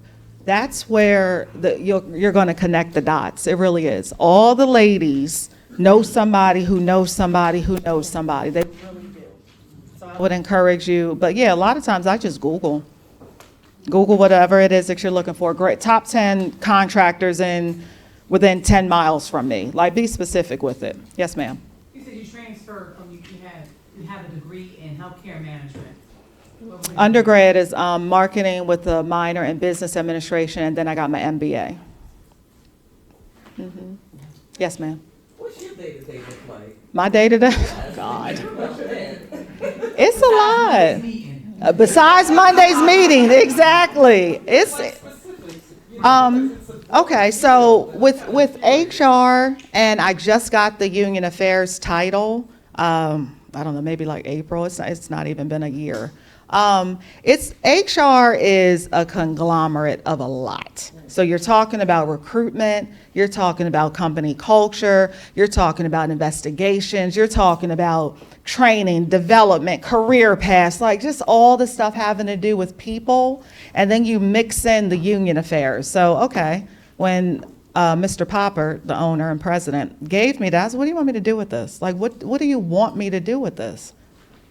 That's where you're going to connect the dots. It really is. All the ladies know somebody who knows somebody who knows somebody. They really do. So I would encourage you. But yeah, a lot of times I just Google whatever it is that you're looking for. Great, top 10 contractors within 10 miles from me. Like, be specific with it. Yes, ma'am. You said you transferred from, you have a degree in healthcare management. Undergrad is marketing with a minor in business administration, and then I got my MBA. Mm-hmm. Yes, ma'am. What's your day-to-day look like? My day-to-day? God. It's a lot. Besides Monday's meeting, exactly. Okay, so with HR, and I just got the union affairs title, I don't know, maybe like April. It's not even been a year. It's HR is a conglomerate of a lot. So you're talking about recruitment, you're talking about company culture, you're talking about investigations, you're talking about training, development, career paths, like just all the stuff having to do with people. And then you mix in the union affairs. So, okay, when Mr. Popper, the owner and president, gave me that, I said, what do you want me to do with this? Like, what do you want me to do with this?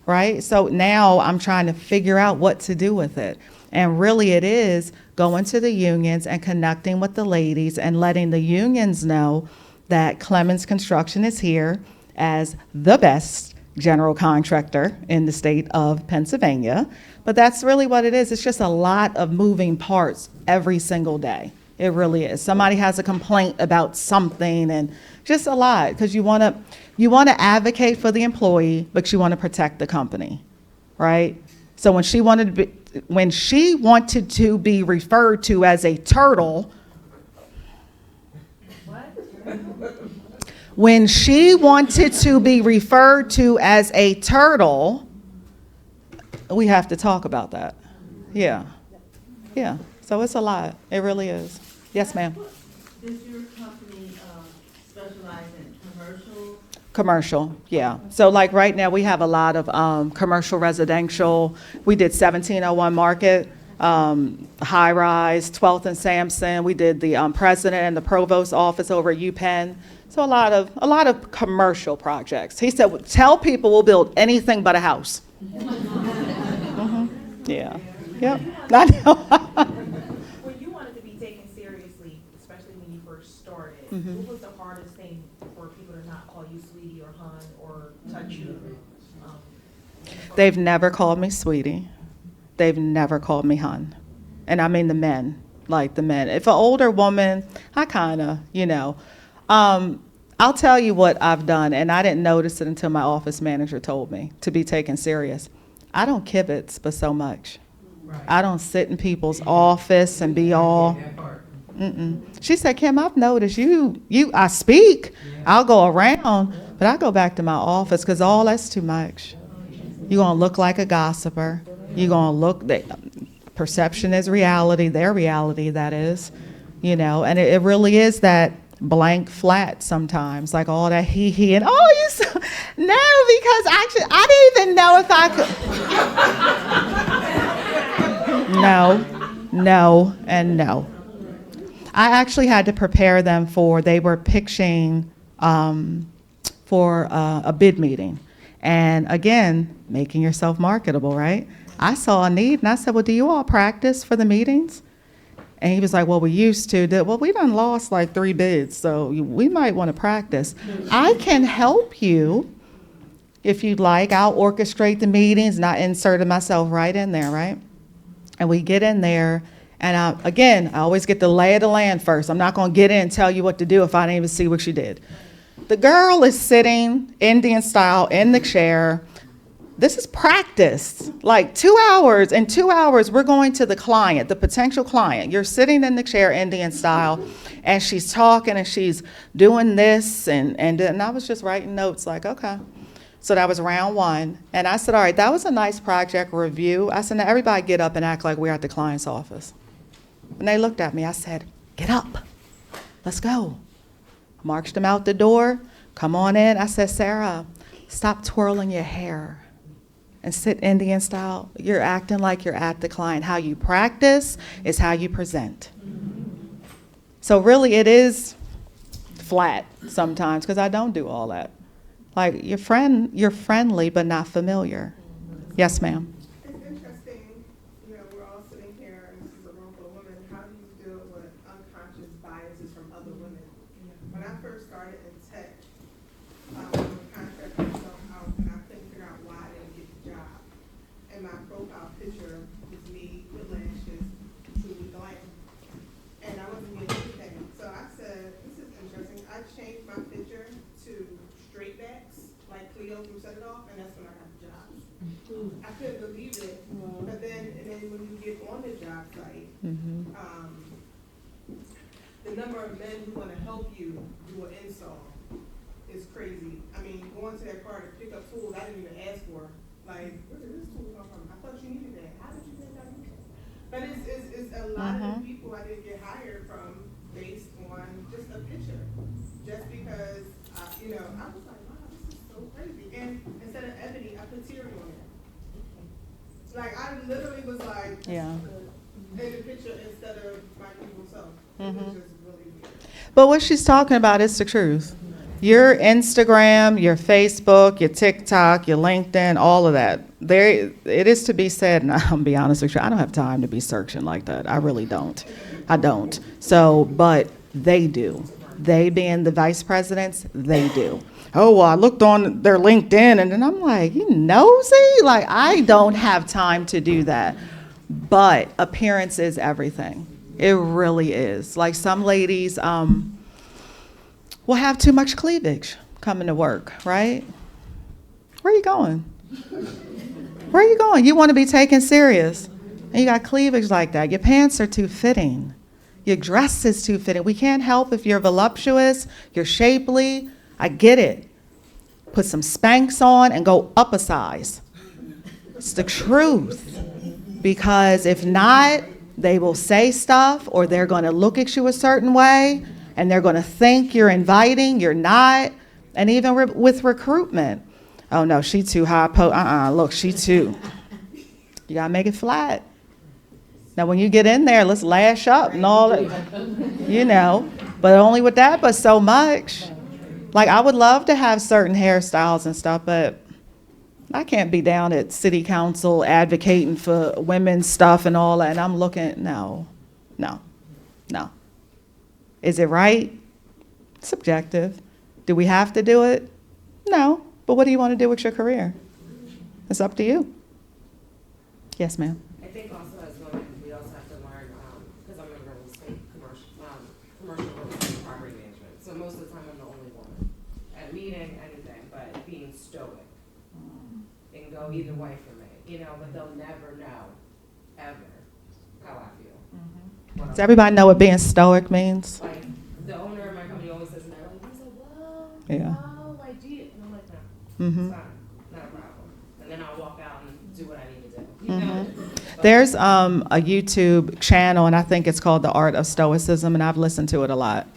Right? So now I'm trying to figure out what to do with it. And really it is going to the unions and connecting with the ladies and letting the unions know that Clemens Construction is here as the best general contractor in the state of Pennsylvania. But that's really what it is. It's just a lot of moving parts every single day. It really is. Somebody has a complaint about something and just a lot, because you want to advocate for the employee, but you want to protect the company, right? So when she wanted to be referred to as a turtle, when she wanted to be referred to as a turtle, we have to talk about that. Yeah. Yeah. So it's a lot. It really is. Yes, ma'am. Does your company specialize in commercial? Commercial, yeah. So like right now, we have a lot of commercial residential. We did 1701 Market, high rise, 12th and Sampson. We did the president and the provost office over at UPenn. So a lot of commercial projects. He said, tell people we'll build anything but a house. Yeah, yep. I know. When you wanted to be taken seriously, especially when you first started, what was the hardest thing for people to not call you sweetie or hun or touch you? They've never called me sweetie. They've never called me hun. And I mean the men, like the men. If an older woman, I kind of, I'll tell you what I've done, and I didn't notice it until my office manager told me to be taken serious. I don't kibitz but so much. Right. I don't sit in people's office and be all. She said, Kim, I've noticed I speak, I'll go around, but I go back to my office because all that's too much. You're going to look like a gossiper. You're going to look, perception is reality, their reality, that is, and it really is that blank flat sometimes, like all that he and you so, no, because actually I didn't even know if I could. No, and no. I actually had to prepare them they were pitching for a bid meeting. And again, making yourself marketable, right? I saw a need and I said, well, do you all practice for the meetings? And he was like, well, we used to. Well, we done lost like 3 bids, so we might want to practice. I can help you if you'd like. I'll orchestrate the meetings, and I inserted myself right in there, right? And we get in there, and I always get the lay of the land first. I'm not going to get in and tell you what to do if I didn't even see what you did. The girl is sitting Indian style in the chair. This is practice, like 2 hours. In 2 hours, we're going to the client, the potential client. You're sitting in the chair, Indian style, and she's talking and she's doing this. And I was just writing notes like, okay. So that was round 1. And I said, all right, that was a nice project review. I said, now everybody get up and act like we're at the client's office. And they looked at me. I said, get up. Let's go. Marched them out the door. Come on in. I said, Sarah, stop twirling your hair. And sit Indian style. You're acting like you're at the client. How you practice is how you present. So really it is flat sometimes because I don't do all that. Like you're friendly but not familiar. Yes, ma'am. It's interesting, we're all sitting here and this is a room full of women. How do you deal with unconscious biases from other women? When I first started in tech, contractor myself out and I couldn't figure out why I didn't get the job. And my profile picture was me with lashes, truly glam. And I wasn't getting anything. So I said, this is interesting. I changed my picture to straight backs, like Cleo from Set It Off, and that's when I got the job. I couldn't believe it. But then when you get on the job site, the number of men who want to help you do an install is crazy. I mean, going to that car to pick up tools, I didn't even people I didn't get hired from based on just a picture. Just because, you know, I was like, wow, this is so crazy. And instead of ebony, I put Terry on it. Like, I literally was like, Yeah. in the picture instead of my usual self. It was just really weird. But what she's talking about is the truth. Your Instagram, your Facebook, your TikTok, your LinkedIn, all of that. There, it is to be said, and I'll be honest with you, I don't have time to be searching like that. I really don't. I don't. So, but they do. They being the vice presidents, they do. Oh, well, I looked on their LinkedIn, and then I'm like, you nosy? Like, I don't have time to do that. But appearance is everything. It really is. Like some ladies will have too much cleavage coming to work, right? Where are you going? Where are you going? You want to be taken serious, and you got cleavage like that. Your pants are too fitting. Your dress is too fitting. We can't help if you're voluptuous, you're shapely. I get it. Put some Spanx on and go up a size. It's the truth. Because if not, they will say stuff, or they're going to look at you a certain way, and they're going to think you're inviting, you're not. And even with recruitment. Oh, no, she too high. Look, she too. You got to make it flat. Now, when you get in there, let's lash up and all that, you know. But only with that, but so much. Like, I would love to have certain hairstyles and stuff, but I can't be down at city council advocating for women's stuff and all that. And I'm looking, no. Is it right? Subjective. Do we have to do it? No. But what do you want to do with your career? It's up to you. Yes, ma'am. I think also as women, we also have to learn, because I'm in real estate, commercial real estate property management. So most of the time I'm the only woman at meeting anything, but being stoic. It can go either way for me, you know, but they'll never know, ever, how I feel. Does everybody know what being stoic means? Like, the owner of my company always says, they're like, he's like, well, Yeah. no, I do. And I'm like, no, it's fine, not a problem. And then I'll walk out and do what I need to do. You know? But There's a YouTube channel, and I think it's called The Art of Stoicism, and I've listened to it a lot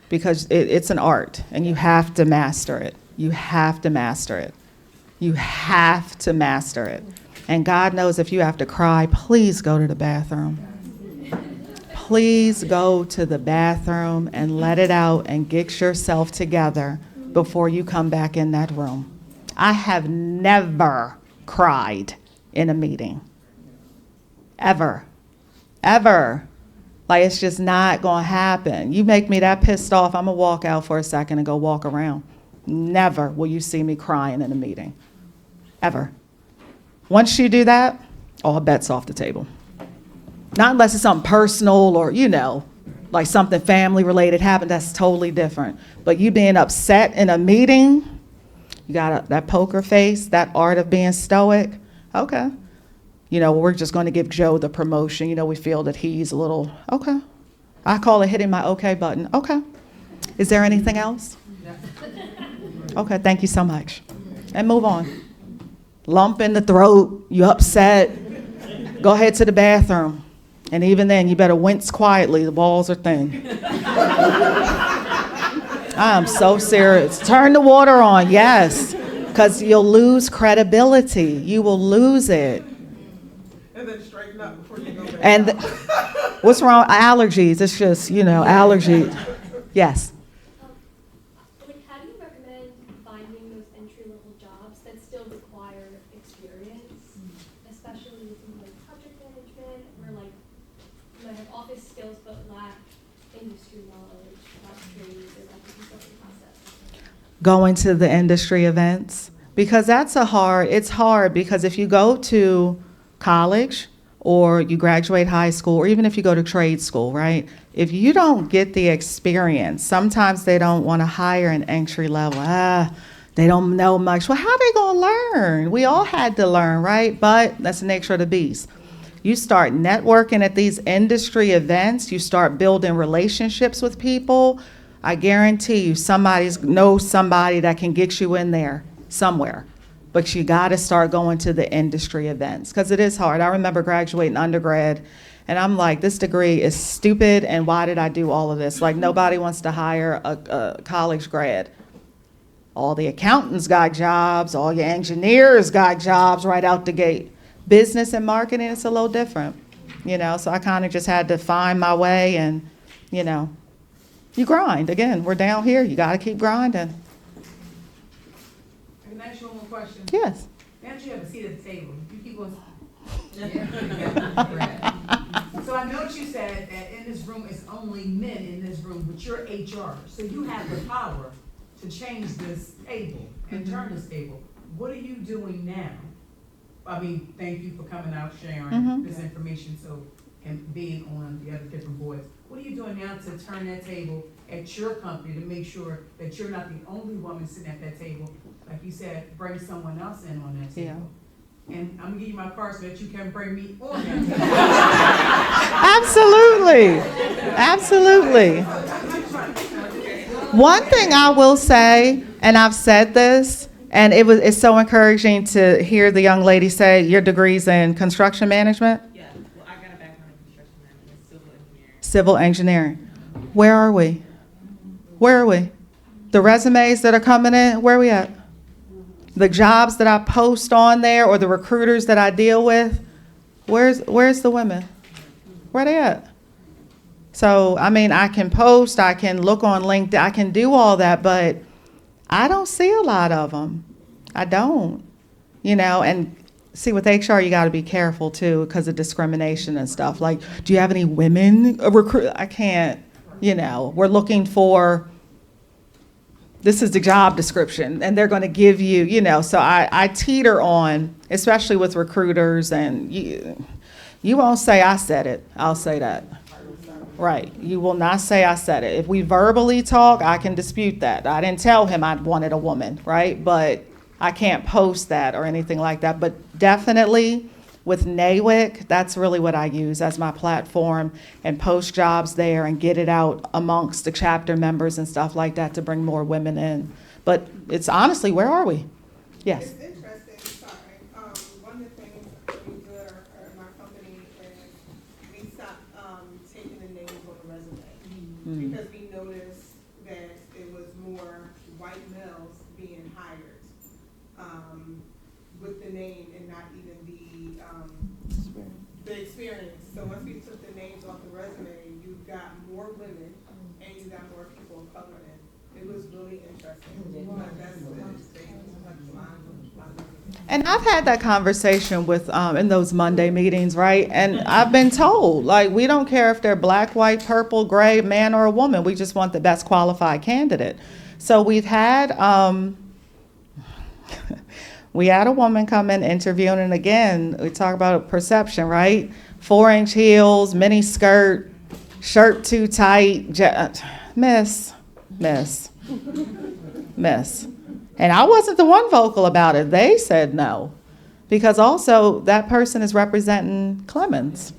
because it's an art, and you have to master it. You have to master it. You have to master it. And God knows if you have to cry, please go to the bathroom. Please go to the bathroom and let it out and get yourself together before you come back in that room. I have never cried in a meeting. Ever. Like, it's just not going to happen. You make me that pissed off, I'm going to walk out for a second and go walk around. Never will you see me crying in a meeting. Ever. Once you do that, all bets off the table. Not unless it's something personal or, you know, like something family related happened, that's totally different. But you being upset in a meeting, you got that poker face, that art of being stoic, okay. You know, we're just going to give Joe the promotion. You know, we feel that he's a little, okay. I call it hitting my okay button, okay. Is there anything else? Okay, thank you so much. And move on. Lump in the throat, you upset, go ahead to the bathroom. And even then, you better wince quietly, the walls are thin. I am so serious. Turn the water on, yes, because you'll lose credibility. You will lose it. And then straighten up before you go back. And what's wrong? Allergies. It's just, you know, allergy. Yes. How do you recommend finding those entry-level jobs that still require experience, especially with something like project management, where like you might have office skills but lack industry knowledge, lack trades, or lack the consulting process? Going to the industry events, because it's hard because if you go to college or you graduate high school, or even if you go to trade school, right? If you don't get the experience, sometimes they don't want to hire an entry level. They don't know much. Well, how are they going to learn? We all had to learn, right? But that's the nature of the beast. You start networking at these industry events, you start building relationships with people. I guarantee you somebody knows somebody that can get you in there somewhere. But you got to start going to the industry events because it is hard. I remember graduating undergrad And I'm like, this degree is stupid, and why did I do all of this? Like, nobody wants to hire a college grad. All the accountants got jobs, all your engineers got jobs right out the gate. Business and marketing, it's a little different, you know, so I kind of just had to find my way and, you know, you grind. Again, we're down here, you got to keep grinding. Can I ask you one more question? Yes. Now that you have a seat at the table, you keep on. So I know what you said, that in this room, it's only men in this room, but you're HR, so you have the power to change this table and turn this table. What are you doing now? I mean, thank you for coming out, sharing this information, and being on the other different boards. What are you doing now to turn that table at your company to make sure that you're not the only woman sitting at that table? Like you said, bring someone else in on that table. Yeah. And I'm gonna give you my card so that you can bring me on that table. Absolutely. One thing I will say, and I've said this, and it's so encouraging to hear the young lady say your degree's in construction management. Yeah, well, I got a background in construction management, civil engineering. Civil engineering. Where are we? Where are we? The resumes that are coming in, where are we at? The jobs that I post on there or the recruiters that I deal with, where's the women? Where they at? So, I mean, I can post, I can look on LinkedIn, I can do all that, but I don't see a lot of them. I don't, you know, and see with HR, you got to be careful too because of discrimination and stuff. Like, do you have any women recruit? I can't, you know, we're looking for, this is the job description and they're going to give you, you know, so I teeter on, especially with recruiters, and you won't say I said it. I'll say that. Right. You will not say I said it. If we verbally talk, I can dispute that. I didn't tell him I wanted a woman, right? But I can't post that or anything like that. But definitely with NAWIC, that's really what I use as my platform, and post jobs there and get it out amongst the chapter members and stuff like that to bring more women in. But it's honestly, where are we? Yes. It's interesting, sorry. One of the things we do at my company is we stopped taking the names on the resume because we noticed that it was more white males being hired with the name and not even the experience. So once we took the names off the resume, you got more women and you got more people of color in. It was really interesting. But that's And I've had that conversation with in those Monday meetings, right? And I've been told, like, we don't care if they're black, white, purple, gray, man or a woman. We just want the best qualified candidate. So we've had we had a woman come in interviewing, and again, we talk about perception, right? 4-inch heels, mini skirt, shirt too tight, miss. And I wasn't the one vocal about it. They said no, because also that person is representing Clemens,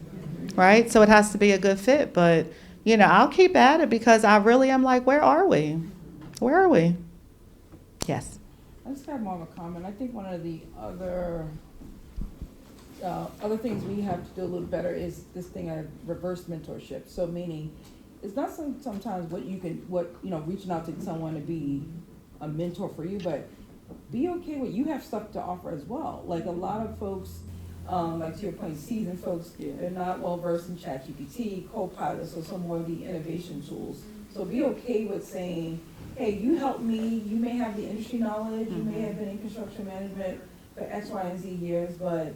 right? So it has to be a good fit. But, you know, I'll keep at it because I really am like, where are we? Where are we? Yes. I just have more of a comment. I think one of the other things we have to do a little better is this thing of reverse mentorship. So meaning, it's not sometimes reaching out to someone to be a mentor for you, but be okay with, you have stuff to offer as well. Like a lot of folks, like to your point, seasoned folks, they're not well versed in ChatGPT, Copilot, or some more of the innovation tools. So be okay with saying, hey, you help me, you may have the industry knowledge, you may have been in construction management for X, Y, and Z years, but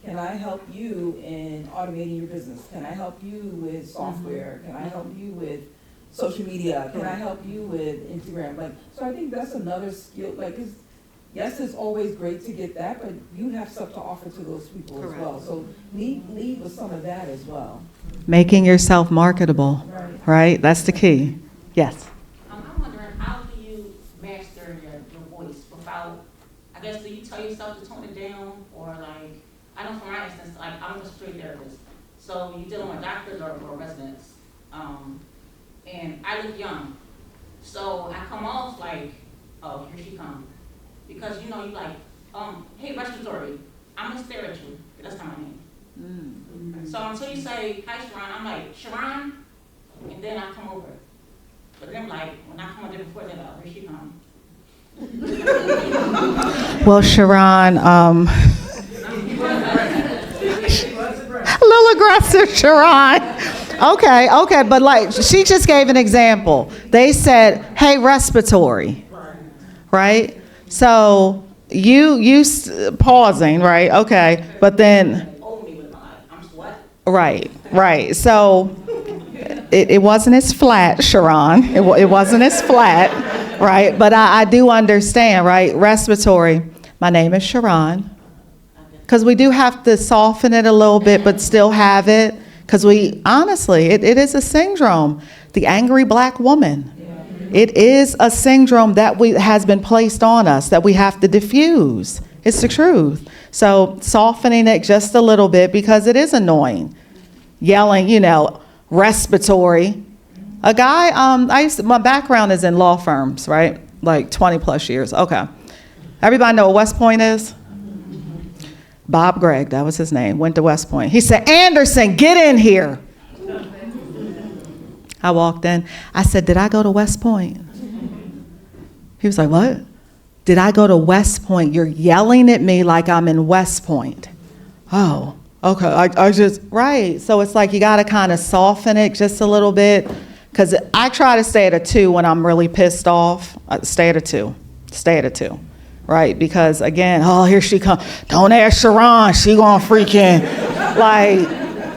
can I help you in automating your business? Can I help you with software? Can I help you with social media? Can I help you with Instagram? So I think that's another skill, yes, it's always great to get that, but you have stuff to offer to those people as well. So lead with some of that as well. Making yourself marketable, right? That's the key. Yes. I'm wondering, how do you master your voice without, I guess, do you tell yourself to tone it down? Or I know for my instance, I'm a street therapist. So you're dealing with doctors or residents. And I look young. So I come off like, oh, here she comes. Because, you like, hey, respiratory, I'm gonna stare at you. That's not my name. So until you say, hi Sharon, I'm like, Sharon, and then I come over. But then like, when I come over there before that, here she come. Well, Sharon, a little aggressive, Sharon. Okay, but like, she just gave an example. They said, hey, respiratory, right? So you pausing, right? Okay, but then, right. So it wasn't as flat, Sharon. It wasn't as flat, right? But I do understand, right? Respiratory. My name is Sharon. Because we do have to soften it a little bit, but still have it. Because honestly, it is a syndrome. The angry black woman. It is a syndrome that has been placed on us that we have to diffuse. It's the truth. So softening it just a little bit because it is annoying. Yelling, respiratory. A guy, my background is in law firms, right? Like 20 plus years. Okay. Everybody know what West Point is? Bob Gregg, that was his name, went to West Point. He said, Anderson, get in here. I walked in. I said, did I go to West Point? He was like, what? Did I go to West Point? You're yelling at me like I'm in West Point. Oh, okay. Right. So it's like you got to kind of soften it just a little bit. Because I try to stay at a 2 when I'm really pissed off. Stay at a 2. Right? Because again, here she comes. Don't ask Sharon. She gonna freaking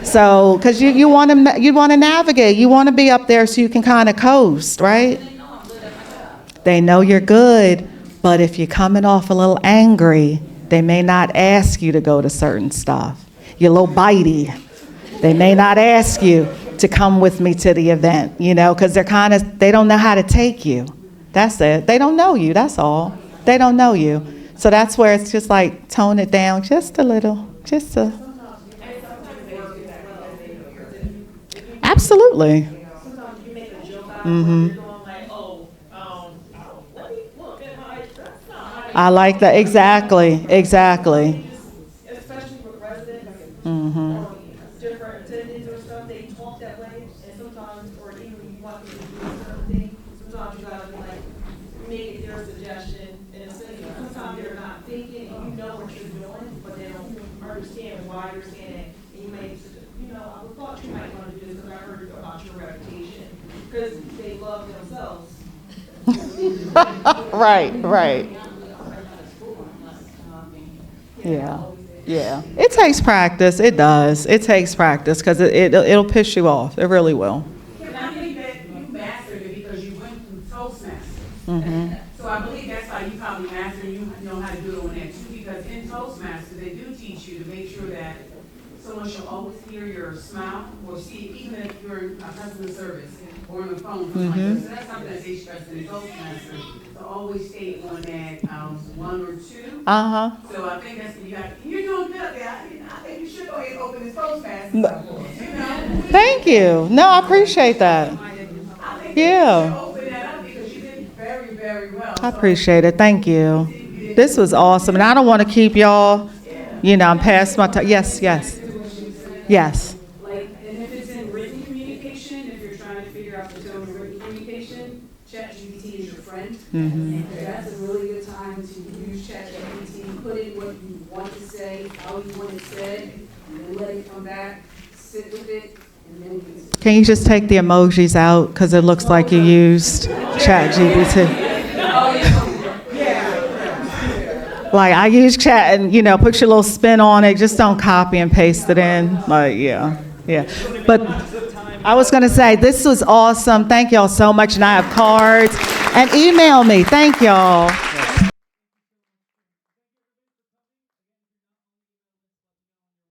so, because you want to navigate. You want to be up there so you can kind of coast, right? They know you're good, but if you're coming off a little angry, they may not ask you to go to certain stuff. You're a little bitey. They may not ask you to come with me to the event, because they don't know how to take you. That's it. They don't know you, that's all. They don't know you. So that's where it's just like tone it down just a little, Absolutely. Sometimes you make a joke out of Mm-hmm. it, you're going like, let me look at my, that's not. I like that. Exactly. Especially with residents, Mm-hmm. or different attendants or stuff, they talk that way, and sometimes, or even when you want them to do certain things, sometimes you gotta be like, make it their suggestion, and sometimes they're not thinking, and you know what you're doing, but they don't understand why you're saying it, and you may, I thought you might want to do this, because I heard about your reputation, because they love themselves. Right. Yeah. It takes practice. It does. It takes practice because it'll piss you off. It really will. And I think that you mastered it because you went through Toastmasters. Mm-hmm. So I believe that's how you probably master, you know how to do it on that too, because in Toastmasters, they do teach you to make sure that someone should always hear your smile or see, even if you're in customer service or on the phone. Mm-hmm. So that's something that they stress in the Toastmasters, to always stay on that 1 or 2. Uh-huh. So I think that's what you got. You're doing good there. I think you should go ahead and open this Toastmasters. Thank you. No, I appreciate that. Yeah. Open that up because you did very, very well. I appreciate it. Thank you. This was awesome. And I don't want to keep y'all, I'm past my time. Yes. Like, and if it's in written communication, if you're trying to figure out the tone of written communication, ChatGPT is your friend. Mm-hmm. That's a really good time to use ChatGPT, put in what you want to say, how you want it said, and then let it come back, sit with it, and then you can. Can you just take the emojis out because it looks like you used ChatGPT? Like I use chat and put your little spin on it. Just don't copy and paste it in. Like yeah. But I was gonna say this was awesome. Thank y'all so much, and I have cards. And email me. Thank y'all.